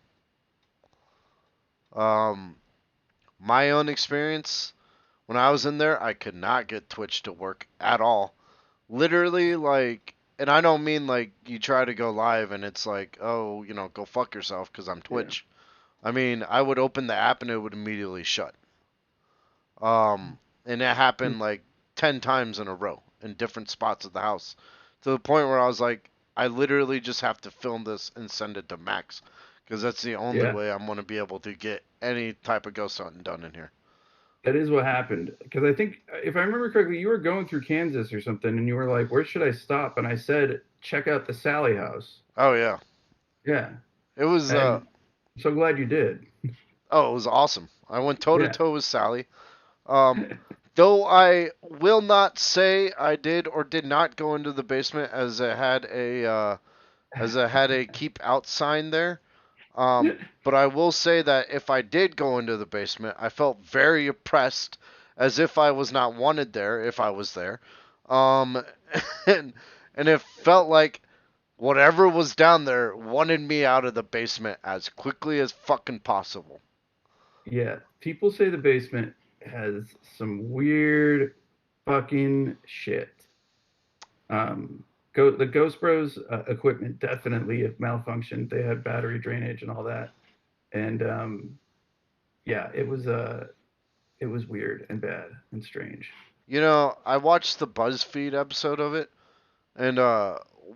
Um, my own experience, when I was in there, I could not get Twitch to work at all. Literally, like, and I don't mean like you try to go live and it's like, oh, go fuck yourself because I'm Yeah. Twitch. I mean, I would open the app and it would immediately shut. And it happened like 10 times in a row in different spots of the house to the point where I was like, I literally just have to film this and send it to Max because that's the only Yeah. way I'm going to be able to get any type of ghost hunting done in here. That is what happened. Because I think, if I remember correctly, you were going through Kansas or something, and you were like, "Where should I stop?" And I said, "Check out the Sallie House." Oh, yeah. Yeah, It was, and I'm so glad you did. it was awesome. I went toe to Yeah, toe with Sally. Um, though I will not say I did or did not go into the basement as it had a keep out sign there. But I will say that if I did go into the basement, I felt very oppressed, as if I was not wanted there if I was there. Um, and and it felt like whatever was down there wanted me out of the basement as quickly as fucking possible. yeah. People say the basement has some weird fucking shit. The Ghost Bros equipment definitely have malfunctioned. They had battery drainage and all that, and yeah, it was weird and bad and strange. I watched the BuzzFeed episode of it, and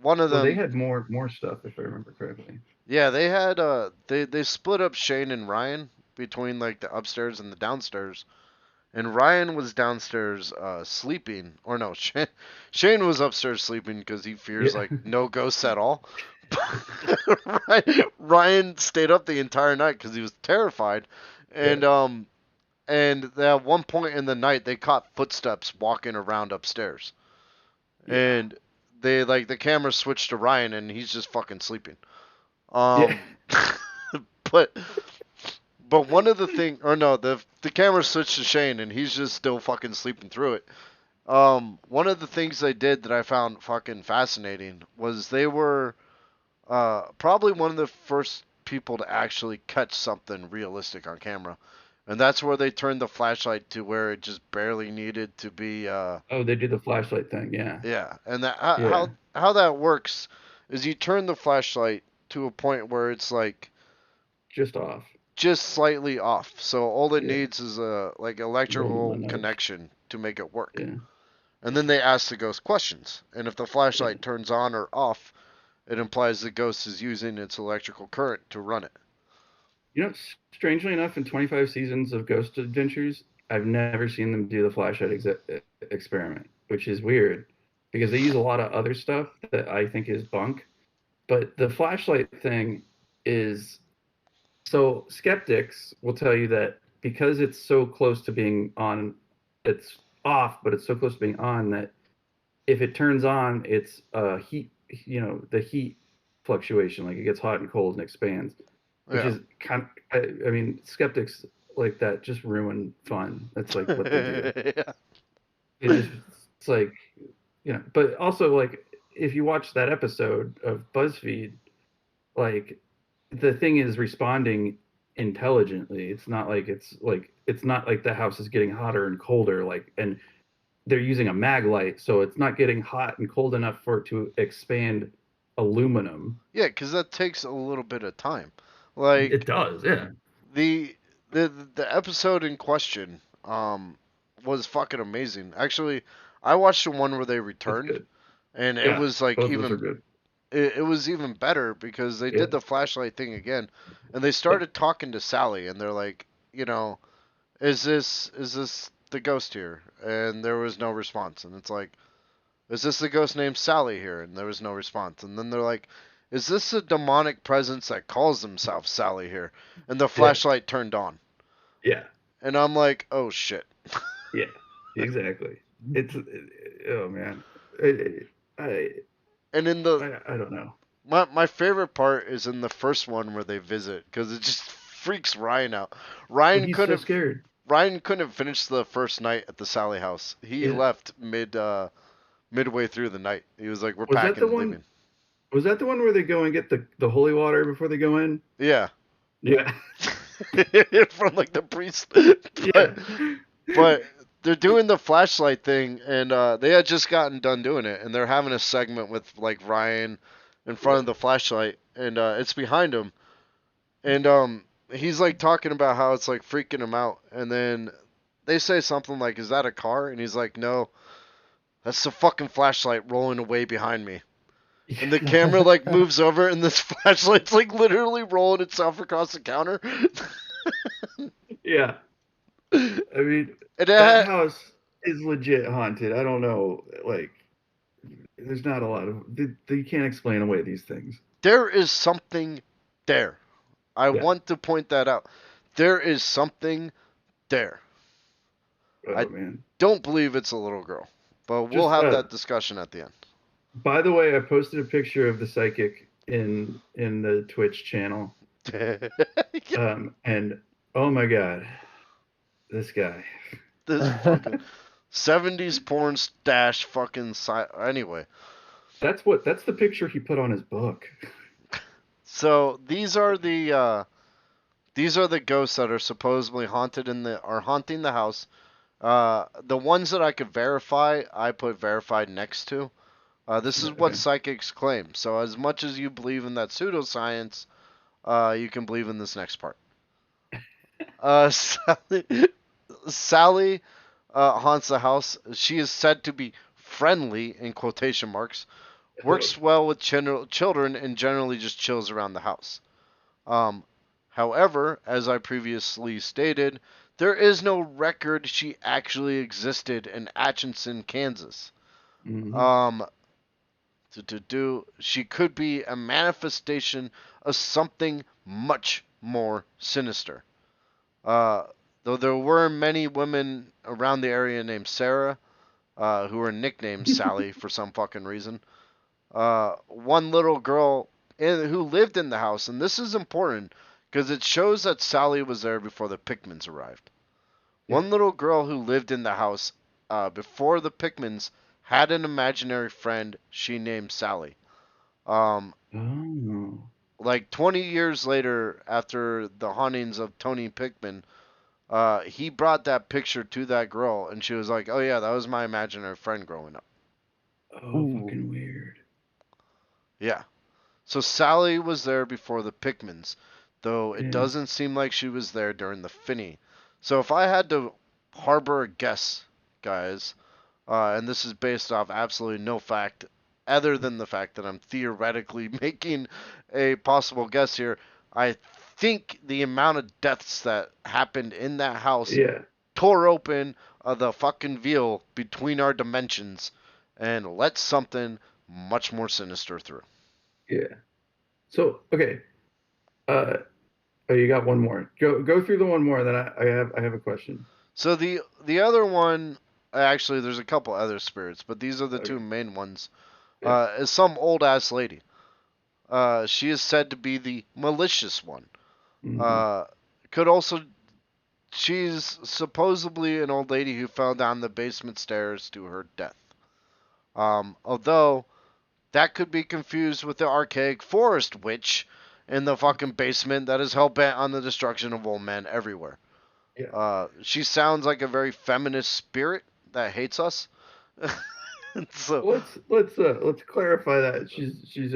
one of Well, they them, had more stuff if I remember correctly. yeah, they had they split up Shane and Ryan between like the upstairs and the downstairs. And Ryan was downstairs sleeping, or no, Shane was upstairs sleeping because he fears Yeah, like no ghosts at all. Ryan stayed up the entire night because he was terrified, yeah, and at one point in the night they caught footsteps walking around upstairs, yeah, and they like the camera switched to Ryan and he's just fucking sleeping. yeah, Um, but one of the thing, or no, the camera switched to Shane and he's just still fucking sleeping through it. One of the things they did that I found fucking fascinating was they were probably one of the first people to actually catch something realistic on camera, and that's where they turned the flashlight to where it just barely needed to be. Oh, they did the flashlight thing. Yeah, Yeah, and that yeah, how that works is you turn the flashlight to a point where it's like just off. just slightly off. So all it Yeah, needs is a like roll of the electrical knife. connection to make it work. Yeah, And then they ask the ghost questions. And if the yeah. flashlight turns on or off, it implies the ghost is using its electrical current to run it. You know, strangely enough, in 25 seasons of Ghost Adventures, I've never seen them do the flashlight experiment, which is weird because they use a lot of other stuff that I think is bunk. But the flashlight thing is, so skeptics will tell you that because it's so close to being on, it's off, but it's so close to being on that if it turns on, it's heat, the heat fluctuation, like it gets hot and cold and expands, which Yeah. is kind of, I mean, skeptics like that just ruin fun. That's like what they do. Yeah. It just, it's like, but also like if you watch that episode of BuzzFeed, like the thing is responding intelligently. It's not like the house is getting hotter and colder, like, and they're using a mag light, so it's not getting hot and cold enough for it to expand aluminum. Yeah, because that takes a little bit of time. It Like does, yeah. the the episode in question was fucking amazing. Actually, I watched the one where they It's returned, good. and it Yeah, was like both of those are good. it was even better because they Yeah, did the flashlight thing again, and they yeah, started talking to Sally, and they're like, is this the ghost here? And there was no response, and it's like, is this the ghost named Sally here? And there was no response, and then they're like, is this a demonic presence that calls themselves Sally here? And the yeah, flashlight turned on, yeah, and I'm like, oh shit. yeah. Exactly. Oh man, I, And in the I don't know. my favorite part is in the first one where they visit because it just freaks Ryan out. Well, Ryan he's so couldn't scared. Ryan couldn't finish the first night at the Sallie House. He Yeah. left midway through the night. He was like, "We're Was that packing the and one? leaving." Was that the one where they go and get the holy water before they go in? Yeah. Yeah. from like the priest. Yeah. But they're doing the flashlight thing, and they had just gotten done doing it, and they're having a segment with like Ryan in front of the flashlight, and it's behind him, and he's like talking about how it's like freaking him out, and then they say something like, "Is that a car?" And he's like, "No, that's the fucking flashlight rolling away behind me." And the camera like moves over, and this flashlight's like literally rolling itself across the counter. Yeah. I mean, And that house is legit haunted. I don't know. Like, there's not a lot of. You can't explain away these things. there is something there. I Yeah. want to point that out. There is something there. I Oh, man. don't believe it's a little girl, but we'll Just, have that discussion at the end. by the way, I posted a picture of the psychic in the Twitch channel. And oh my God, this guy. This fucking 70s porn stash fucking anyway. That's the picture he put on his book. So these are the ghosts that are supposedly haunting the house. The ones that I could verify, I put verified next to. This is what Okay. psychics claim. So as much as you believe in that pseudoscience, you can believe in this next part. Sallie haunts the house. She is said to be friendly in quotation marks, works well with children, and generally just chills around the house. Um, However, as I previously stated, there is no record she actually existed in Atchison, Kansas. Mm-hmm. She could be a manifestation of something much more sinister. Uh, though there were many women around the area named Sarah, who were nicknamed Sally for some fucking reason. One little girl who lived in the house, and this is important because it shows that Sally was there before the Pickmans arrived. Yeah. One little girl who lived in the house before the Pickmans had an imaginary friend she named Sally. Um, Oh. like 20 years later, after the hauntings of Tony Pickman, he brought that picture to that girl, and she was like, "Oh yeah, that was my imaginary friend growing up." Oh, fucking weird. Yeah. So Sally was there before the Pickmans, though it Yeah. doesn't seem like she was there during the Finney. So if I had to harbor a guess, guys, and this is based off absolutely no fact other than the fact that I'm theoretically making a possible guess here, I think the amount of deaths that happened in that house Yeah. tore open the fucking veil between our dimensions and let something much more sinister through. Yeah. So, okay. Oh, you got one more. Go through the one more, then I have a question. So the other one, actually, there's a couple other spirits, but these are the Okay. two main ones. Yeah. Is some old ass lady. She is said to be the malicious one. Mm-hmm. Uh, could also, she's supposedly an old lady who fell down the basement stairs to her death. Although that could be confused with the archaic forest witch in the fucking basement that is hell bent on the destruction of old men everywhere. Yeah. She sounds like a very feminist spirit that hates us. So Let's clarify that she's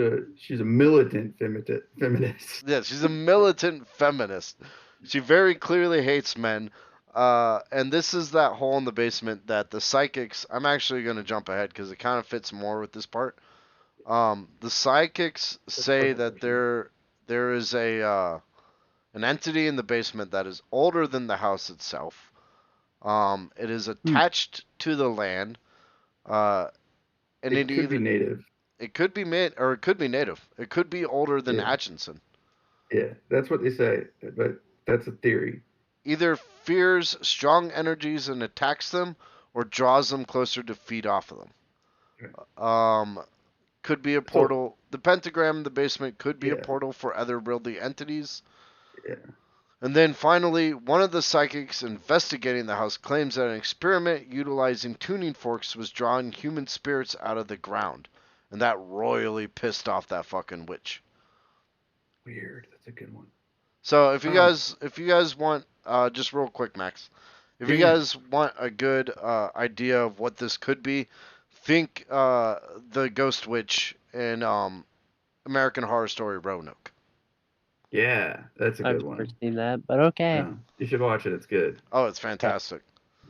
a militant feminist. yeah, she's a militant feminist. She very clearly hates men. And this is that hole in the basement that the psychics. I'm actually going to jump ahead because it kind of fits more with this part. The psychics say that there is an entity in the basement that is older than the house itself. It is attached to the land. And It could be native. it could be made or it could be native. It could be older than Yeah. Atchison. Yeah. That's what they say, but that's a theory. Either fears strong energies and attacks them, or draws them closer to feed off of them. Could be a portal. The pentagram in the basement could be a Yeah. portal for otherworldly entities. Yeah. And then finally, one of the psychics investigating the house claims that an experiment utilizing tuning forks was drawing human spirits out of the ground. And that royally pissed off that fucking witch. Weird. That's a good one. So Oh, if you guys want, just real quick, Max, if yeah, you yeah. guys want a good idea of what this could be, think the Ghost Witch in American Horror Story Roanoke. Yeah, that's a I've good never one. seen that, but okay. Yeah, you should watch it. It's good. Oh, it's Okay. fantastic.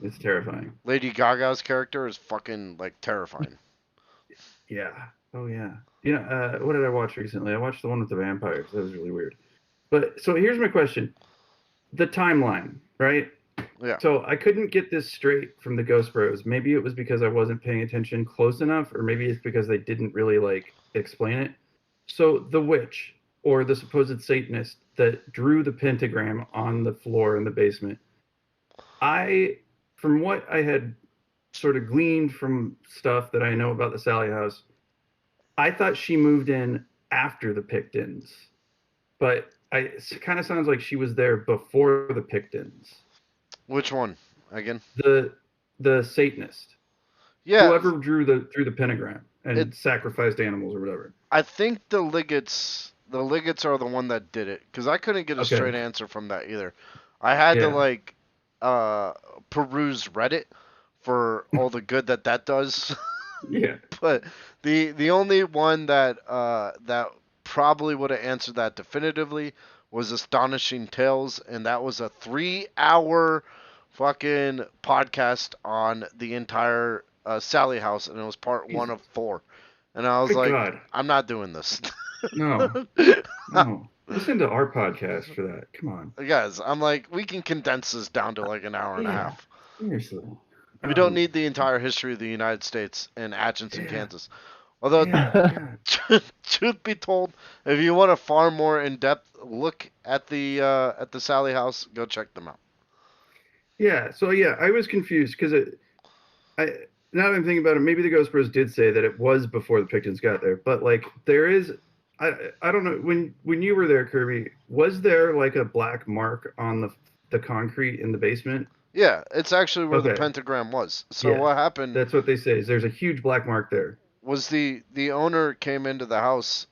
It's terrifying. Lady Gaga's character is fucking like terrifying. Yeah. Oh yeah. You know, what did I watch recently? I watched the one with the vampires. That was really weird. But so here's my question: the timeline, right? Yeah. So I couldn't get this straight from the Ghost Bros. Maybe it was because I wasn't paying attention close enough, or maybe it's because they didn't really like explain it. So the witch or the supposed Satanist that drew the pentagram on the floor in the basement, I, from what I had sort of gleaned from stuff that I know about the Sallie House, I thought she moved in after the Pictons, but it kind of sounds like she was there before the Pictons. Which one? Again? The the Satanist, Yeah, whoever drew the pentagram it and sacrificed animals or whatever. I think the Liggets are the one that did it cuz I couldn't get a Okay, straight answer from that either. I had to yeah, like uh peruse Reddit for all the good that that does. yeah, But the only one that that probably would have answered that definitively was Astonishing Tales, and that was a 3 hour fucking podcast on the entire Sallie House, and it was part one Jesus, of four. And I was good like, God, I'm not doing this. no, no. Listen to our podcast for that. Come on. Guys, I'm like, we can condense this down to like an hour and a Yeah, half. seriously. We don't Um, need the entire history of the United States and Atchison, yeah, Kansas. Although yeah, God. truth be told, if you want a far more in-depth look at the Sallie House, go check them out. Yeah, so yeah, I was confused because I now that I'm thinking about it, maybe the Ghost Bros did say that it was before the Pictons got there, but like there is, I don't know when you were there, Kirby, was there like a black mark on the concrete in the basement? Yeah, it's actually where the Okay, pentagram was. So yeah, what happened that's what they say. Is there's a huge black mark there? was the owner came into the house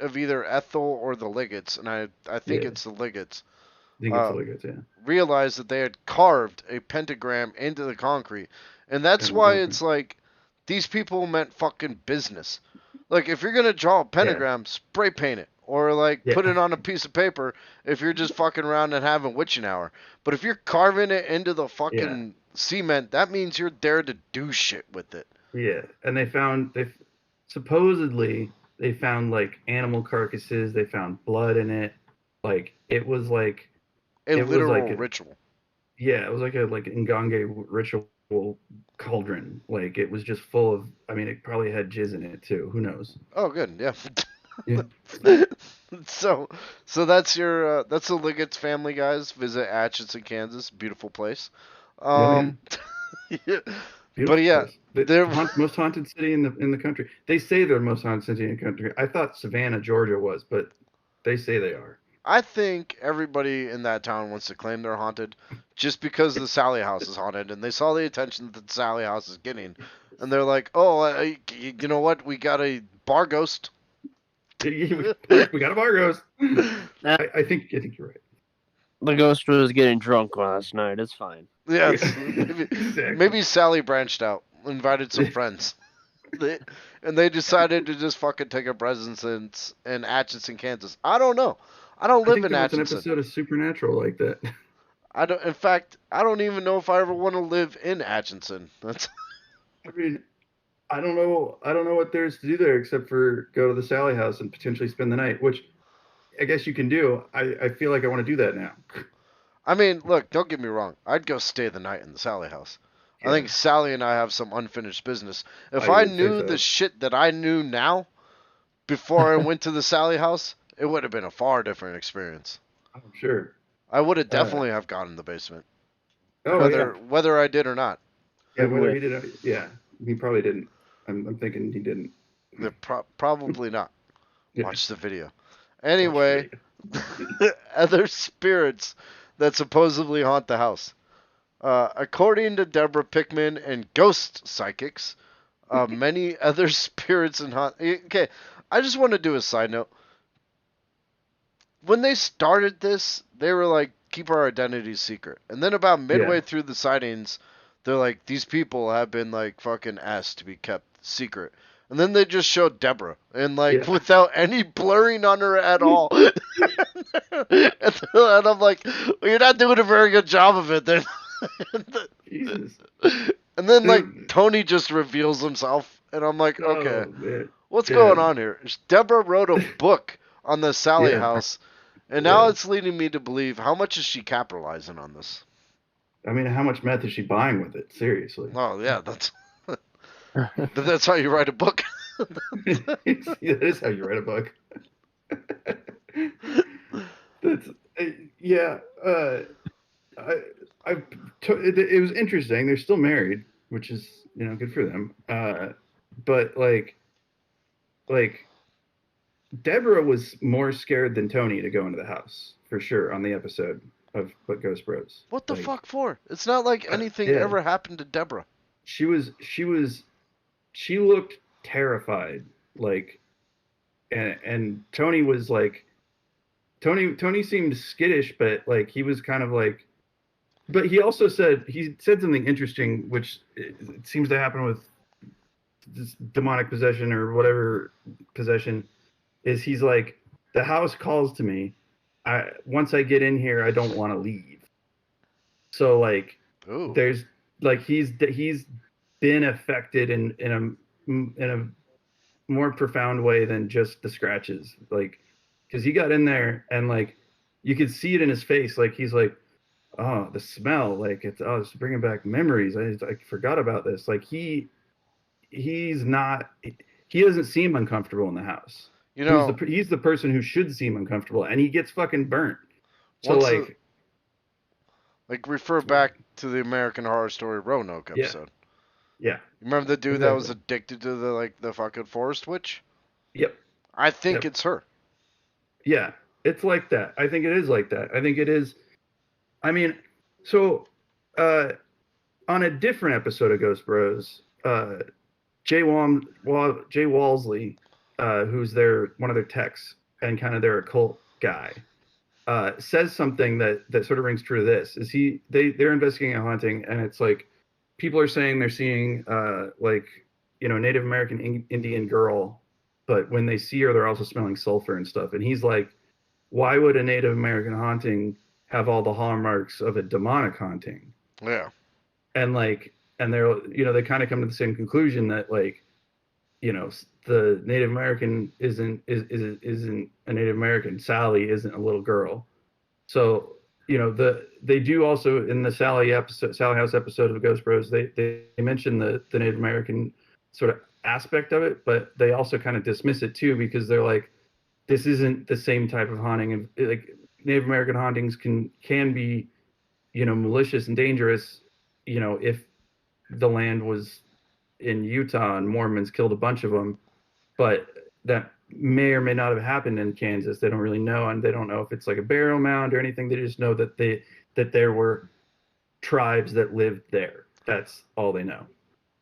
of either Ethel or the Liggets, and I think Yeah, it's the Liggets. I think it's Uh, really good. Yeah. realized that they had carved a pentagram into the concrete. And that's Oh, why okay. it's like these people meant fucking business. Like if you're gonna draw a Yeah, pentagram, spray paint it. Or like put yeah, it on a piece of paper if you're just fucking around and having witching hour. But if you're carving it into the yeah, fucking cement, that means you're there to do shit with it. yeah. And they supposedly they found like animal carcasses. They found blood in it. Like A it was like literal a, ritual. yeah, it was like a like Ngange ritual cauldron. Like it was just full of. I mean, it probably had jizz in it too. Who knows? Oh good, yeah. Yeah. so that's the Liggett's family, guys. Visit Atchison, Kansas. Beautiful place. Oh yeah. Um yeah, but Beautiful yeah, place. The there most haunted city in the country. They say they're the most haunted city in the country. I thought Savannah, Georgia was, but they say they are. I think everybody in that town wants to claim they're haunted just because the Sallie House is haunted and they saw the attention that the Sallie House is getting and they're like, "Oh, you know what? We got a bar ghost." We got a bar ghost. I think you're right. The ghost was getting drunk last night. It's fine. Yes, Yeah, exactly. maybe Sally branched out, invited some friends. They, and they decided to just fucking take a presence in Atchison, Kansas. I don't know. I don't I live think in there was an Atchison. episode of Supernatural like that. I don't. In fact, I don't even know if I ever want to live in Atchison. That's. I mean, I don't know. I don't know what there's to do there except for go to the Sallie House and potentially spend the night, which I guess you can do. I feel like I want to do that now. I mean, look. Don't get me wrong. I'd go stay the night in the Sallie House. I Yeah, think Sally and I have some unfinished business. If I I would say knew the so. shit that I knew now before I went to the Sally House, it would have been a far different experience. I'm sure. I would have Uh, definitely have gone in the basement, oh yeah, whether I did or not. yeah. Good Whether with. he did, yeah, he probably didn't. I'm thinking he didn't. Probably not. Yeah, Watch the video. watch the Anyway, video. other spirits that supposedly haunt the house. According to Deborah Pickman and ghost psychics, many other spirits and haunt. Okay, I just want to do a side note. when they started this, they were like, keep our identities secret. And then about midway Yeah. through the sightings, they're like, these people have been like fucking asked to be kept secret. And then they just showed Deborah, and like Yeah. without any blurring on her at all. And I'm like, well, you're not doing a very good job of it then. Jesus. And then like Dude. Tony just reveals himself, and I'm like, okay, Oh man. what's Yeah. going on here? Deborah wrote a book on the Sallie Yeah. House, and now Yeah. it's leading me to believe how much is she capitalizing on this? I mean, how much meth is she buying with it? Seriously. Oh yeah, that's how you write a book. That is how you write a book. That's yeah. I it was interesting. They're still married, which is good for them. But like Deborah was more scared than Tony to go into the house for sure on the episode of What Ghost Bros. What the Like, fuck for? It's not like anything yeah, ever happened to Deborah. she looked terrified. Like, and Tony was like, Tony seemed skittish, but like he was kind of like, but he said something interesting, which it seems to happen with this demonic possession or whatever possession. Is he's like, the house calls to me. Once I get in here, I don't want to leave. So like, Ooh. there's like he's been affected in a more profound way than just the scratches. Like, because he got in there and like you could see it in his face. Like he's like, oh, the smell. Like it's bringing back memories. I forgot about this. Like he's not. He doesn't seem uncomfortable in the house. You know, He's the person who should seem uncomfortable, and he gets fucking burnt. So once like refer back to the American Horror Story Roanoke episode. Yeah. You remember the dude that was addicted to the fucking forest witch? Yep. I think it's her. Yeah, it's like that. I think it is like that. I think it is. I mean, so on a different episode of Ghost Bros, Jay Walsley, who's one of their techs and kind of their occult guy, says something that sort of rings true to this. Is they're investigating a haunting, and it's like people are saying they're seeing Native American Indian girl, but when they see her, they're also smelling sulfur and stuff. And he's like, why would a Native American haunting have all the hallmarks of a demonic haunting? Yeah. And they're they kind of come to the same conclusion that the Native American isn't a Native American. Sallie isn't a little girl. So they do also in the Sallie House episode of Ghost Bros, they mention the Native American sort of aspect of it, but they also kind of dismiss it too, because they're like, this isn't the same type of haunting. And like Native American hauntings can be malicious and dangerous if the land was in Utah and Mormons killed a bunch of them, but that may or may not have happened in Kansas. They don't really know, and they don't know if it's like a burial mound or anything. They just know that there were tribes that lived there. That's all they know.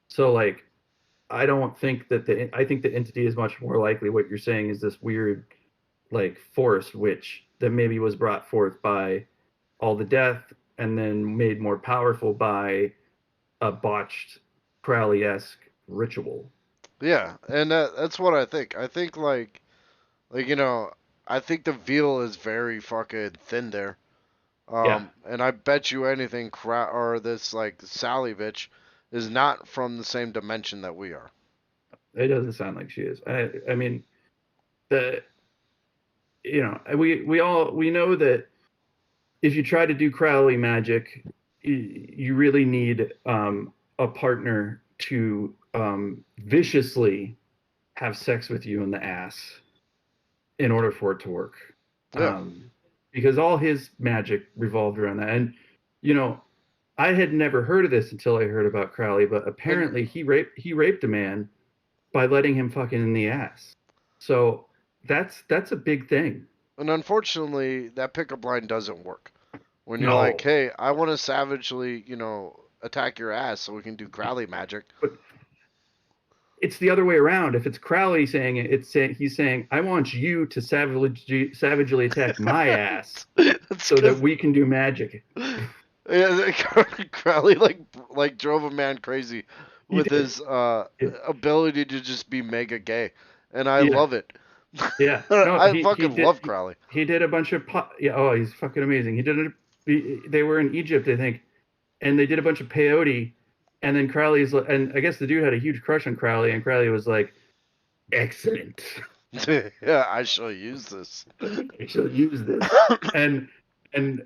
So like, I don't think that I think the entity is much more likely what you're saying is this weird like forest witch that maybe was brought forth by all the death and then made more powerful by a botched Crowley-esque ritual. Yeah, and that's what I think. I think I think the veil is very fucking thin there. Yeah. And I bet you anything, or this like Sallie bitch is not from the same dimension that we are. It doesn't sound like she is. I mean, we know that if you try to do Crowley magic, you really need a partner to viciously have sex with you in the ass in order for it to work. Yeah. Because all his magic revolved around that. And I had never heard of this until I heard about Crowley, but apparently he raped a man by letting him fucking in the ass. So that's a big thing. And unfortunately, that pickup line doesn't work. When you're like, hey, I want to savagely, attack your ass so we can do Crowley magic. it's the other way around. If it's Crowley saying it, he's saying, "I want you to savagely attack my ass That's so that because we can do magic." yeah, Crowley like drove a man crazy He with did. his Yeah. ability to just be mega gay, and I Yeah. love it. Yeah. No, I he fucking did love Crowley. he did a bunch of yeah, oh, he's fucking amazing. He did it. They were in Egypt, I think, and they did a bunch of peyote, and then and I guess the dude had a huge crush on Crowley, and Crowley was like, "Excellent. Yeah, I shall use this. I shall use this." And and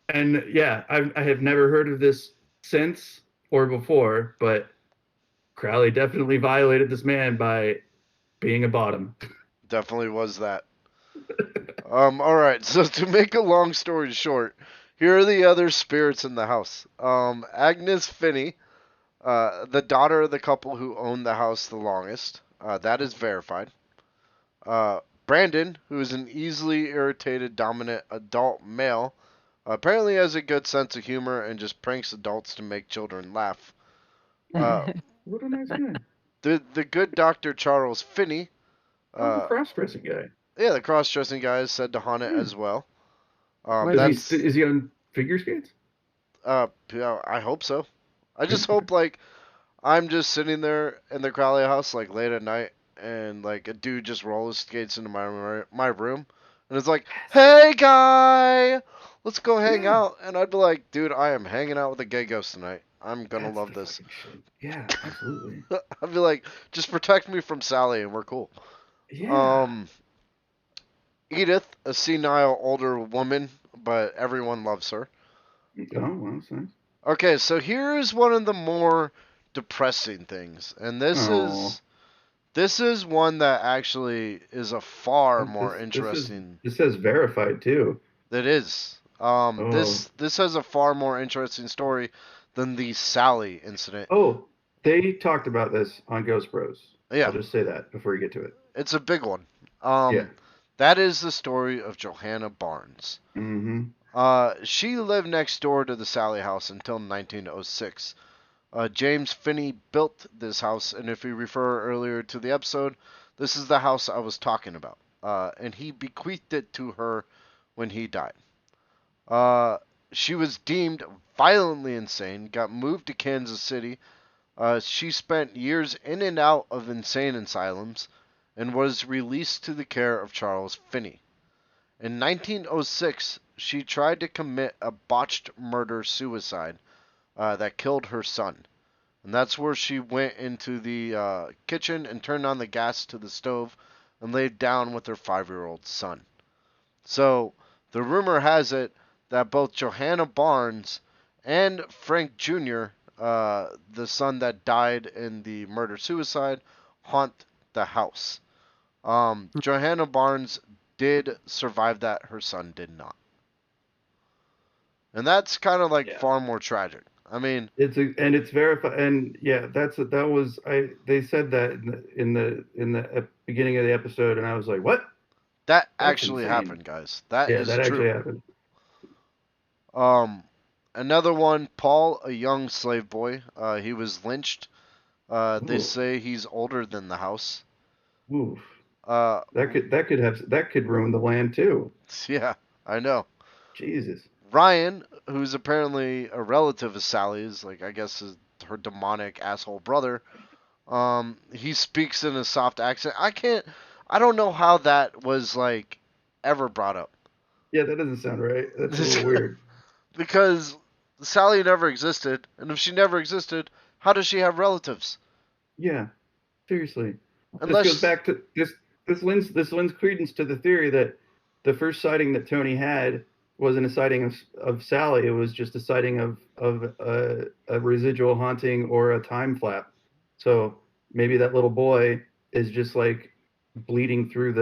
and yeah, I have never heard of this since or before, but Crowley definitely violated this man by being a bottom. Definitely was that. All right. So to make a long story short, here are the other spirits in the house. Agnes Finney, the daughter of the couple who owned the house the longest. That is verified. Brandon, who is an easily irritated, dominant adult male, apparently has a good sense of humor and just pranks adults to make children laugh. Uh, What a nice guy. the good Dr. Charles Finney, Oh, the uh, cross-dressing guy. yeah, the cross-dressing guy is said to haunt it Yeah. as well. Why Does is he he? That's is he on figure skates? yeah, I hope so. I just hope like I'm just sitting there in the Crowley house like late at night and like a dude just roller skates into my room and it's like, "Hey guy, let's go hang Yeah, out." And I'd be like, "Dude, I am hanging out with a gay ghost tonight. I'm gonna that's love the this." fucking shit. Yeah, absolutely. I'd be like, "Just protect me from Sally and we're cool." Yeah. Um Edith, a senile older woman, but everyone loves her. Oh, well, that's nice. Okay, so here's one of the more depressing things. And Oh, this is one that actually is a far this more this is interesting. this says verified too. That is. Oh, This has a far more interesting story than the Sally incident. oh, they talked about this on Ghost Bros. I'll Yeah, just say that before you get to it. it's a big one. Yeah. That is the story of Johanna Barnes. Mm-hmm. She lived next door to the Sallie House until 1906. James Finney built this house, and if you refer earlier to the episode, this is the house I was talking about. And he bequeathed it to her when he died. Uh, she was deemed violently insane, got moved to Kansas City. She spent years in and out of insane asylums and was released to the care of Charles Finney. In 1906, she tried to commit a botched murder suicide that killed her son. And that's where she went into the kitchen and turned on the gas to the stove and laid down with her 5-year-old son. So the rumor has it that both Johanna Barnes and Frank Jr., the son that died in the murder suicide, haunt the house. Johanna Barnes did survive that, her son did not. And that's kind of like Yeah. far more tragic. I mean, And it's verified, and yeah, that was they said that in the beginning of the episode, and I was like, what? that That's actually insane. happened, guys. That Yeah, is that actually true. happened. Um, Another one, Paul, a young slave boy. He was lynched. They Ooh, say he's older than the house. oof. Uh, That could ruin the land too. yeah, I know. Jesus. Ryan, who's apparently a relative of Sally's, like I guess is her demonic asshole brother. He speaks in a soft accent. I don't know how that was like ever brought up. Yeah, that doesn't sound right. That's a little weird. Because Sally never existed, and if she never existed, how does she have relatives? Yeah, seriously. This goes Unless, back to this lends credence to the theory that the first sighting that Tony had wasn't a sighting of Sally. It was just a sighting of a residual haunting or a time flap. So maybe that little boy is just like bleeding through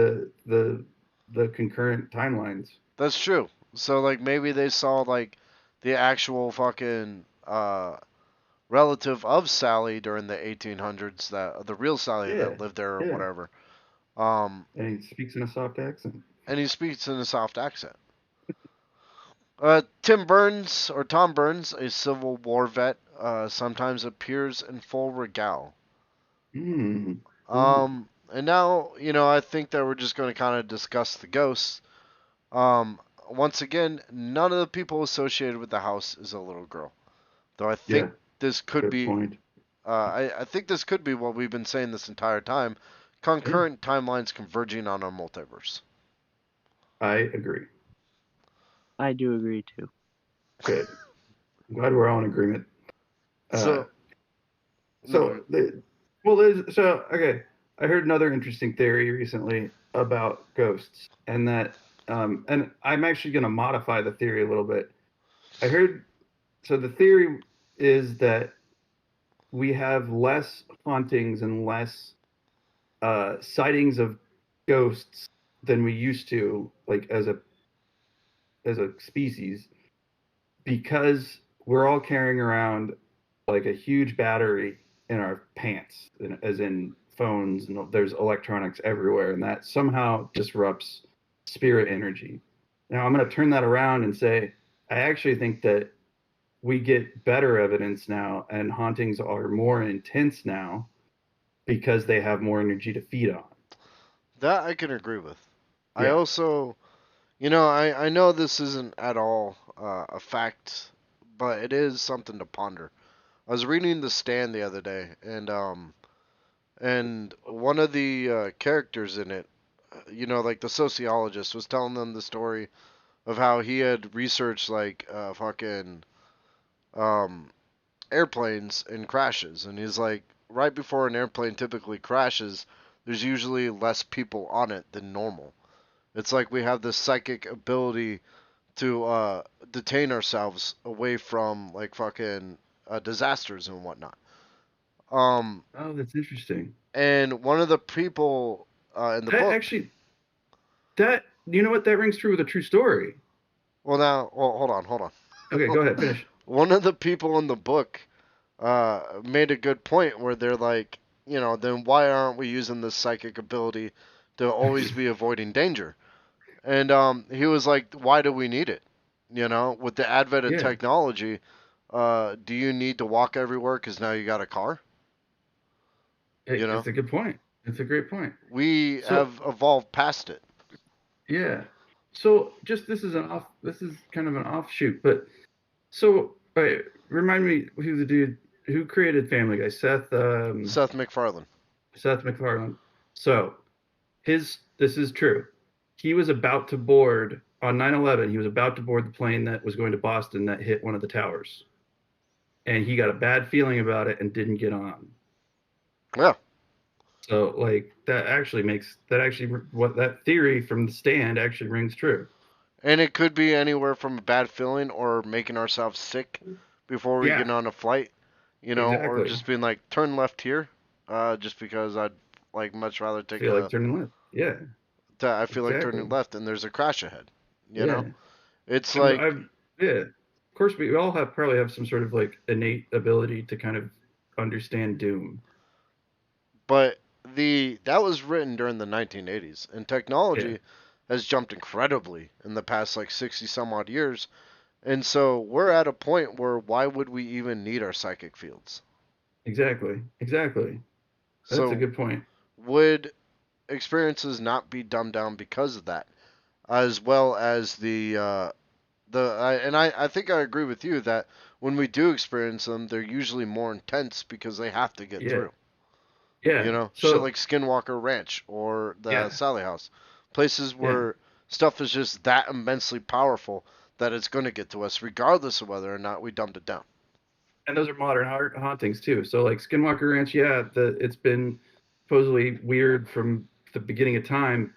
the concurrent timelines. that's true. So like maybe they saw like the actual fucking relative of Sally during the 1800s, that the real Sally Yeah, that lived there or yeah. whatever. Um, And he speaks in a soft accent. and he speaks in a soft accent. Tom Burns, a Civil War vet, sometimes appears in full regale. Mm. Ooh. And now, I think that we're just going to kind of discuss the ghosts. Once again, none of the people associated with the house is a little girl. Though I think Yeah. this could Good be, point. I think this could be what we've been saying this entire time. Yeah. Concurrent timelines converging on our multiverse. I agree. I do agree too. Good. I'm glad we're all in agreement. Uh, So, no, so the well, so okay. I heard another interesting theory recently about ghosts, and and I'm actually going to modify the theory a little bit. I heard so the theory is that we have less hauntings and less sightings of ghosts than we used to, like as a species, because we're all carrying around like a huge battery in our pants, as in phones, and there's electronics everywhere, and that somehow disrupts spirit energy. Now, I'm going to turn that around and say, I actually think that we get better evidence now, and hauntings are more intense now because they have more energy to feed on. that I can agree with. I Yeah. also, I know this isn't at all a fact, but it is something to ponder. I was reading The Stand the other day, and one of the characters in it, like the sociologist, was telling them the story of how he had researched like fucking um, airplanes and crashes, and he's like, right before an airplane typically crashes, there's usually less people on it than normal. It's like we have this psychic ability to detain ourselves away from like fucking disasters and whatnot. Um, Oh, that's interesting. and one of the people in the That book, actually, that you know what, that rings true with a true story. well, hold on. Okay, go ahead, finish. One of the people in the book made a good point where they're like, then why aren't we using this psychic ability to always be avoiding danger? And he was like, why do we need it? With the advent of Yeah, technology, do you need to walk everywhere because now you got a car? You know, it's a good point. It's a great point. we So have evolved past it. yeah, so just this is kind of an offshoot, but so all right, remind me who the dude who created Family Guy, Seth MacFarlane. Seth MacFarlane. So this is true. He was about to board on 9/11. He was about to board the plane that was going to Boston that hit one of the towers, and he got a bad feeling about it and didn't get on. Yeah, So like that actually what that theory from the stand actually rings true. and it could be anywhere from a bad feeling or making ourselves sick before we get Yeah, on a flight, or exactly. just being like turn left here, just because I'd like much rather take Feel like turning left. Yeah, I feel like turning exactly. left and there's a crash ahead. You know, Yeah. it's like, I've yeah. Of course, we all have probably have some sort of like innate ability to kind of understand doom. but that was written during the 1980s, and Yeah, technology has jumped incredibly in the past like 60 some odd years. And so we're at a point where why would we even need our psychic fields? exactly, exactly. That's a So good point. would experiences not be dumbed down because of that, as well as I think I agree with you that when we do experience them, they're usually more intense because they have to get Yeah, through. yeah. Shit So like Skinwalker Ranch or the yeah, Sallie House, places yeah. where stuff is just that immensely powerful that it's going to get to us regardless of whether or not we dumbed it down. And those are modern hauntings too. So like Skinwalker Ranch, yeah, it's been supposedly weird from the beginning of time,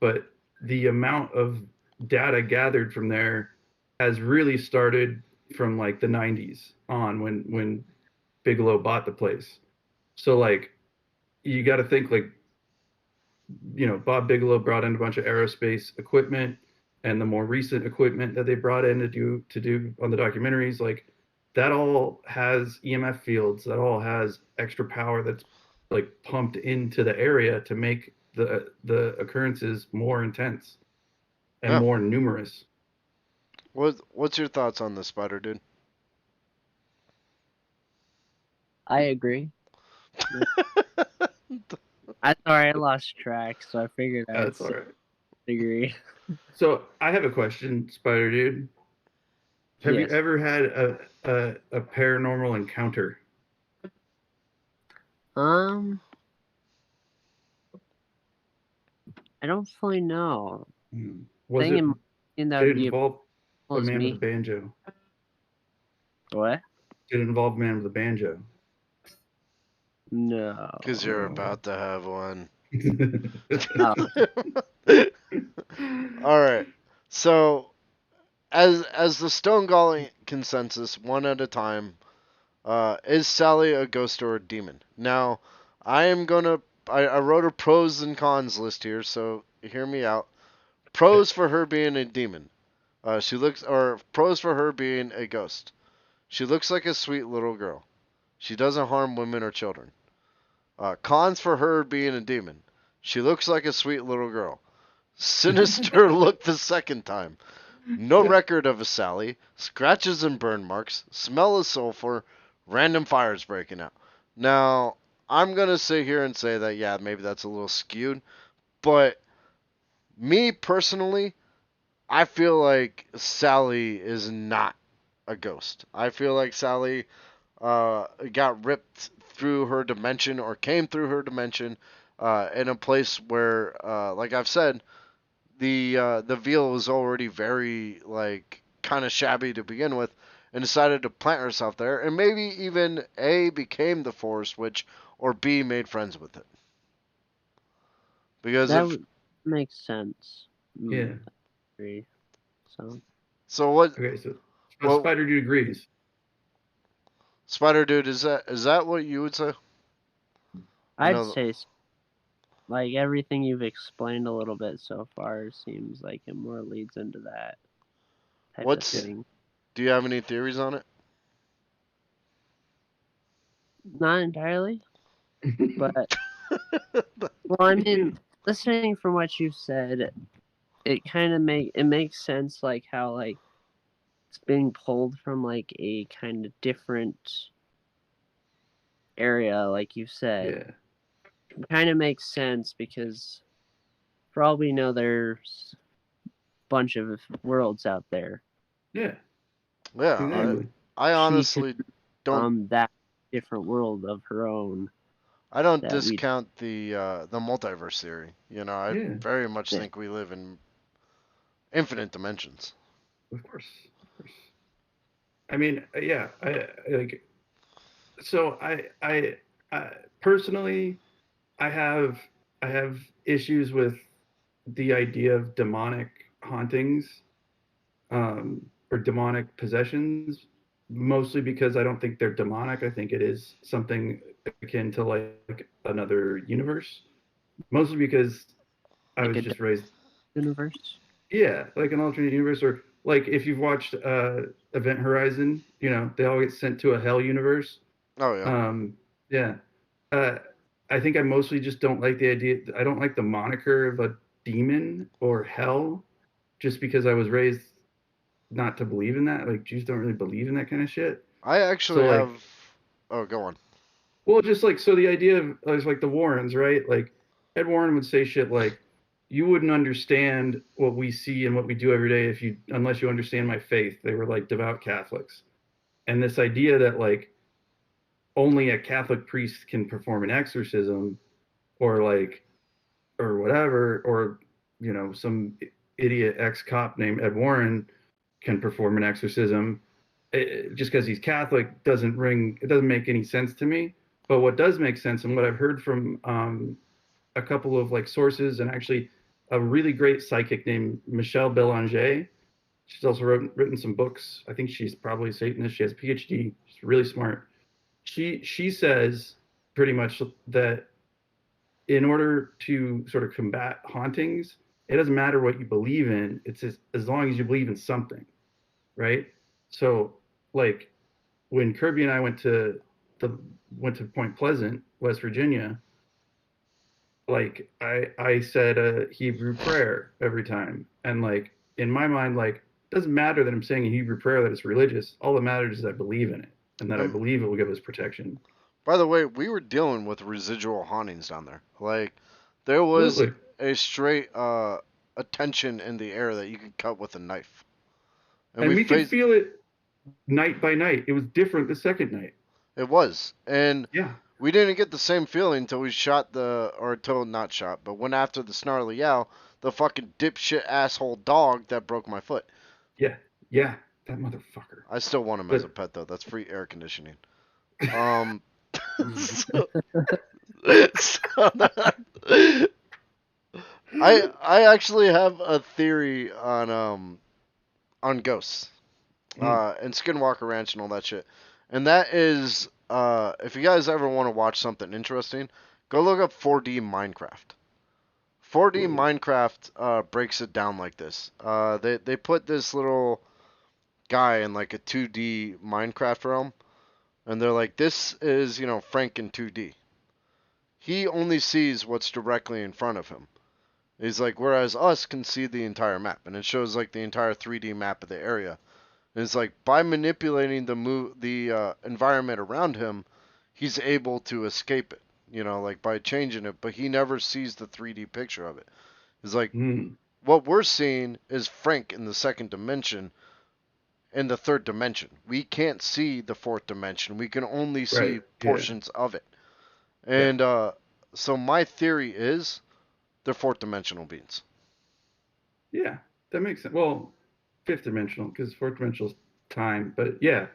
but the amount of data gathered from there has really started from like the 90s on when Bigelow bought the place. So like you got to think like Bob Bigelow brought in a bunch of aerospace equipment, and the more recent equipment that they brought in to do on the documentaries, like that all has EMF fields, that all has extra power that's like pumped into the area to make the occurrences more intense and Yeah. more numerous. What's your thoughts on this, Spider Dude? I agree. I lost track, so I figured I'd That's all right. agree. So I have a question, Spider Dude. Have you Yes. ever had a paranormal encounter? I don't fully know. Was Thing it? in mind that Did would it be involve a as man with a me. banjo? What? Did it involve a man with a banjo? No. Because you're about to have one. Oh, All right. So, as the Stone Gauntlet consensus, one at a time, is Sallie a ghost or a demon? Now, I wrote a pros and cons list here, so hear me out. Pros for her being a demon. Pros for her being a ghost. She looks like a sweet little girl. She doesn't harm women or children. Cons for her being a demon. She looks like a sweet little girl. Sinister look the second time. No record of a Sallie. Scratches and burn marks. Smell of sulfur. Random fires breaking out. Now, I'm going to sit here and say that, yeah, maybe that's a little skewed. But me personally, I feel like Sallie is not a ghost. I feel like Sallie got ripped through her dimension or came through her dimension in a place where, like I've said, the veal was already very like kind of shabby to begin with, and decided to plant herself there, and maybe even A became the Forest Witch, or B made friends with it. Because that if would make sense. Yeah. Agree. So so, what Okay, so what Spider Dude agrees. Spider Dude, is that what you would say? I I'd know. say like everything you've explained a little bit so far seems like it more leads into that type of What's thing. Do you have any theories on it? Not entirely, but well, I mean, listening from what you've said, it kind of makes sense, like how like it's being pulled from like a kind of different area, like you said. Yeah. It kind of makes sense because for all we know, there's a bunch of worlds out there. Yeah. Yeah, Exactly. I She could honestly don't. that different world of her own I don't that we discount the multiverse theory. You know, I Yeah. very much yeah. think we live in infinite dimensions. Of course. Of course. I mean, yeah. I like. So I personally, I have issues with the idea of demonic hauntings, or demonic possessions, mostly because I don't think they're demonic. I think it is something akin to like another universe. Mostly because I Like was a just raised, universe. yeah, like an alternate universe, or like if you've watched Event Horizon, they all get sent to a hell universe. Oh yeah. Yeah. Uh, I think I mostly just don't like the idea. I don't like the moniker of a demon or hell, just because I was raised not to believe in that. Like Jews don't really believe in that kind of shit. I actually So like, have. Oh, go on. well, just like so, the idea of like the Warrens, right? Like Ed Warren would say shit like, "You wouldn't understand what we see and what we do every day unless you understand my faith." They were like devout Catholics, and this idea that like only a Catholic priest can perform an exorcism, or like, or whatever, or some idiot ex-cop named Ed Warren can perform an exorcism. Just because he's Catholic it doesn't make any sense to me. But what does make sense, and what I've heard from a couple of like sources, and actually a really great psychic named Michelle Belanger. She's also written some books. I think she's probably a Satanist. She has a PhD. She's really smart. She says pretty much that in order to sort of combat hauntings, it doesn't matter what you believe in. It's as long as you believe in something, right? So, like when Kirby and I went to Point Pleasant, West Virginia, like I said a Hebrew prayer every time, and like in my mind, like it doesn't matter that I'm saying a Hebrew prayer that it's religious. All that matters is I believe in it, and that I Um, believe it will give us protection. By the way, we were dealing with residual hauntings down there. Like, there was Absolutely. a straight a tension in the air that you could cut with a knife. And And we we could faced feel it night by night. It was different the second night. it was. And Yeah. we didn't get the same feeling until we shot or until not shot, but went after the snarly owl, the fucking dipshit asshole dog that broke my foot. Yeah. Yeah. That motherfucker. I still want him as a But pet though. That's free air conditioning. Um so, so I actually have a theory on ghosts. And Skinwalker Ranch and all that shit. And that is, if you guys ever want to watch something interesting, go look up 4D Minecraft. 4D Whoa. Minecraft breaks it down like this. They put this little guy in like a 2D Minecraft realm, and they're like, this is, Frank in 2D. He only sees what's directly in front of him. He's like, whereas us can see the entire map, and it shows like the entire 3D map of the area. And it's like by manipulating the environment around him, he's able to escape it. Like by changing it, but he never sees the 3D picture of it. It's like Mm. what we're seeing is Frank in the second dimension, in the third dimension. We can't see the fourth dimension. We can only Right. see Yeah. portions of it. Yeah. And so my theory is they're fourth dimensional beings. Yeah. That makes sense. Well, fifth dimensional, because fourth dimensional is time. But yeah.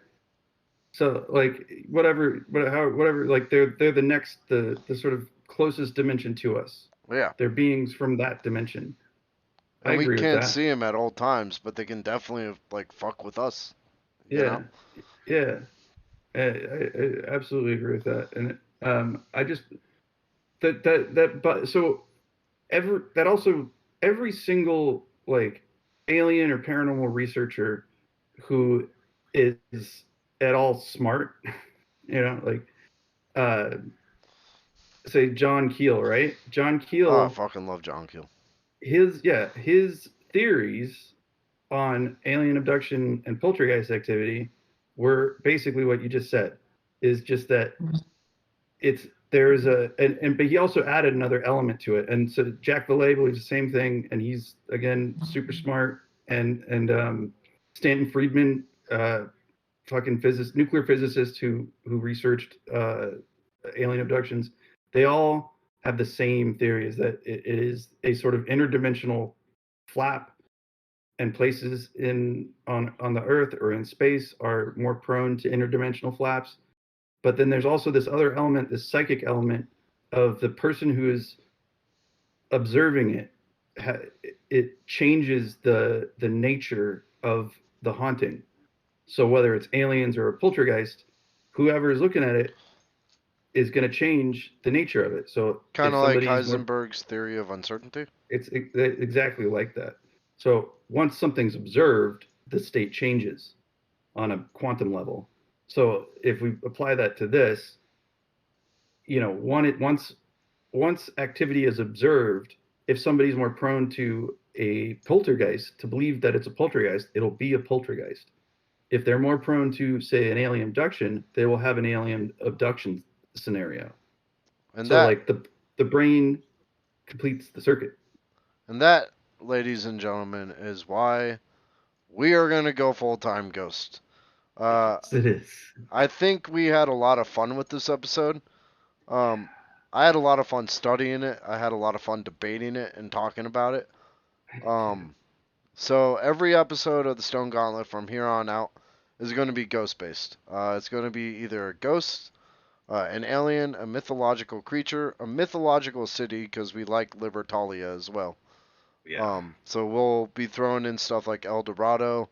So like whatever, like they're the sort of closest dimension to us. Yeah. They're beings from that dimension. I And we agree with can't that. see them at all times, but they can definitely like fuck with us. You Yeah. know? Yeah. I absolutely agree with that. And I just but so every single like alien or paranormal researcher who is at all smart, like uh say John Keel, right? John Oh, I Keel, fucking love John Keel. his theories on alien abduction and poltergeist activity were basically what you just said. Is just that it's there's a and but he also added another element to it. And so Jack Valet believes the same thing, and he's again super smart. And Stanton Friedman, fucking nuclear physicist who researched alien abductions, they all have the same theory: is that it is a sort of interdimensional flap, and places on the Earth or in space are more prone to interdimensional flaps. But then there's also this other element, this psychic element of the person who is observing it. It changes the nature of the haunting. So whether it's aliens or a poltergeist, whoever is looking at it is going to change the nature of it. So Kind if of like somebody's more, Heisenberg's theory of uncertainty. it's exactly like that. So once something's observed, the state changes on a quantum level. So if we apply that to this, once activity is observed, if somebody's more prone to a poltergeist, to believe that it's a poltergeist, it'll be a poltergeist. If they're more prone to, say, an alien abduction, they will have an alien abduction scenario. And So, that like the brain completes the circuit. and that, ladies and gentlemen, is why we are gonna go full time ghost. Uh, Yes, it is. I think we had a lot of fun with this episode. Um, I had a lot of fun studying it. I had a lot of fun debating it and talking about it. Um, so every episode of the Stone Gauntlet from here on out is going to be ghost based. It's going to be either a ghost, an alien, a mythological creature, a mythological city because we like Libertalia as well. Yeah. So we'll be throwing in stuff like El Dorado,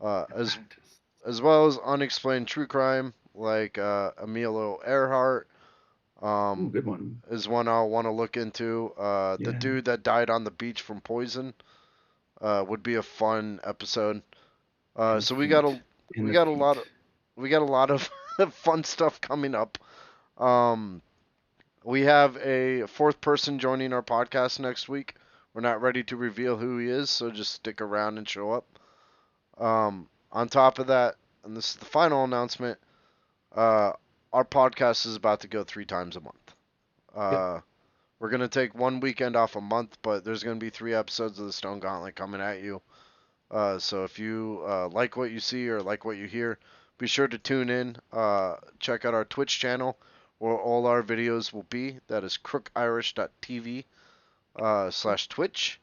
uh, as Atlantis. as well as unexplained true crime like Emilio Earhart. Ooh, Um, good one. is one I'll want to look into. The Yeah. dude that died on the beach from poison would be a fun episode. In the So we got feet. a In we the got a feet. lot of we got a lot of fun stuff coming up. Um, we have a fourth person joining our podcast next week. We're not ready to reveal who he is, so just stick around and show up. On top of that, and this is the final announcement, uh, our podcast is about to go 3 times a month. We're going to take 1 weekend off a month, but there's going to be 3 episodes of the Stone Gauntlet coming at you. So if you like what you see or like what you hear, be sure to tune in. Check out our Twitch channel where all our videos will be. That is crookirish.tv /Twitch.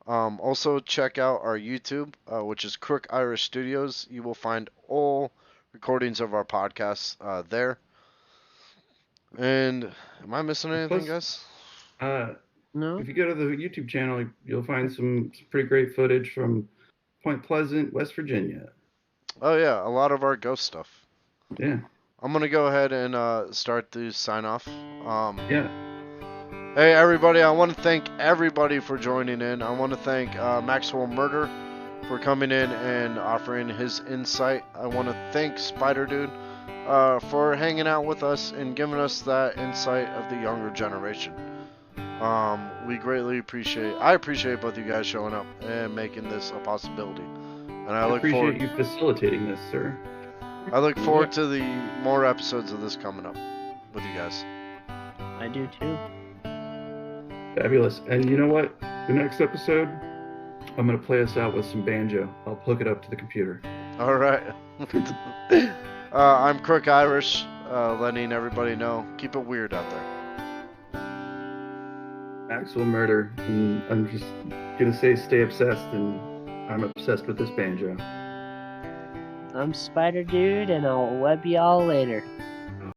Also check out our YouTube, which is Crook Irish Studios. You will find all recordings of our podcasts there. And am I missing anything, guys? No. If you go to the YouTube channel, you'll find some pretty great footage from Point Pleasant, West Virginia. Oh yeah, a lot of our ghost stuff. Yeah. I'm gonna go ahead and start the sign off. Yeah. Hey everybody, I want to thank everybody for joining in. I want to thank Maxwell Murder for coming in and offering his insight. I want to thank Spider Dude for hanging out with us and giving us that insight of the younger generation. We greatly I appreciate both you guys showing up and making this a possibility. And I appreciate you facilitating this, sir. I look forward to the more episodes of this coming up with you guys. I do too. Fabulous. And you know what? The next episode, I'm going to play us out with some banjo. I'll hook it up to the computer. All right. I'm Crook Irish, letting everybody know. Keep it weird out there. Maxwell Murder. And I'm just going to say stay obsessed, and I'm obsessed with this banjo. I'm Spider Dude, and I'll web y'all later.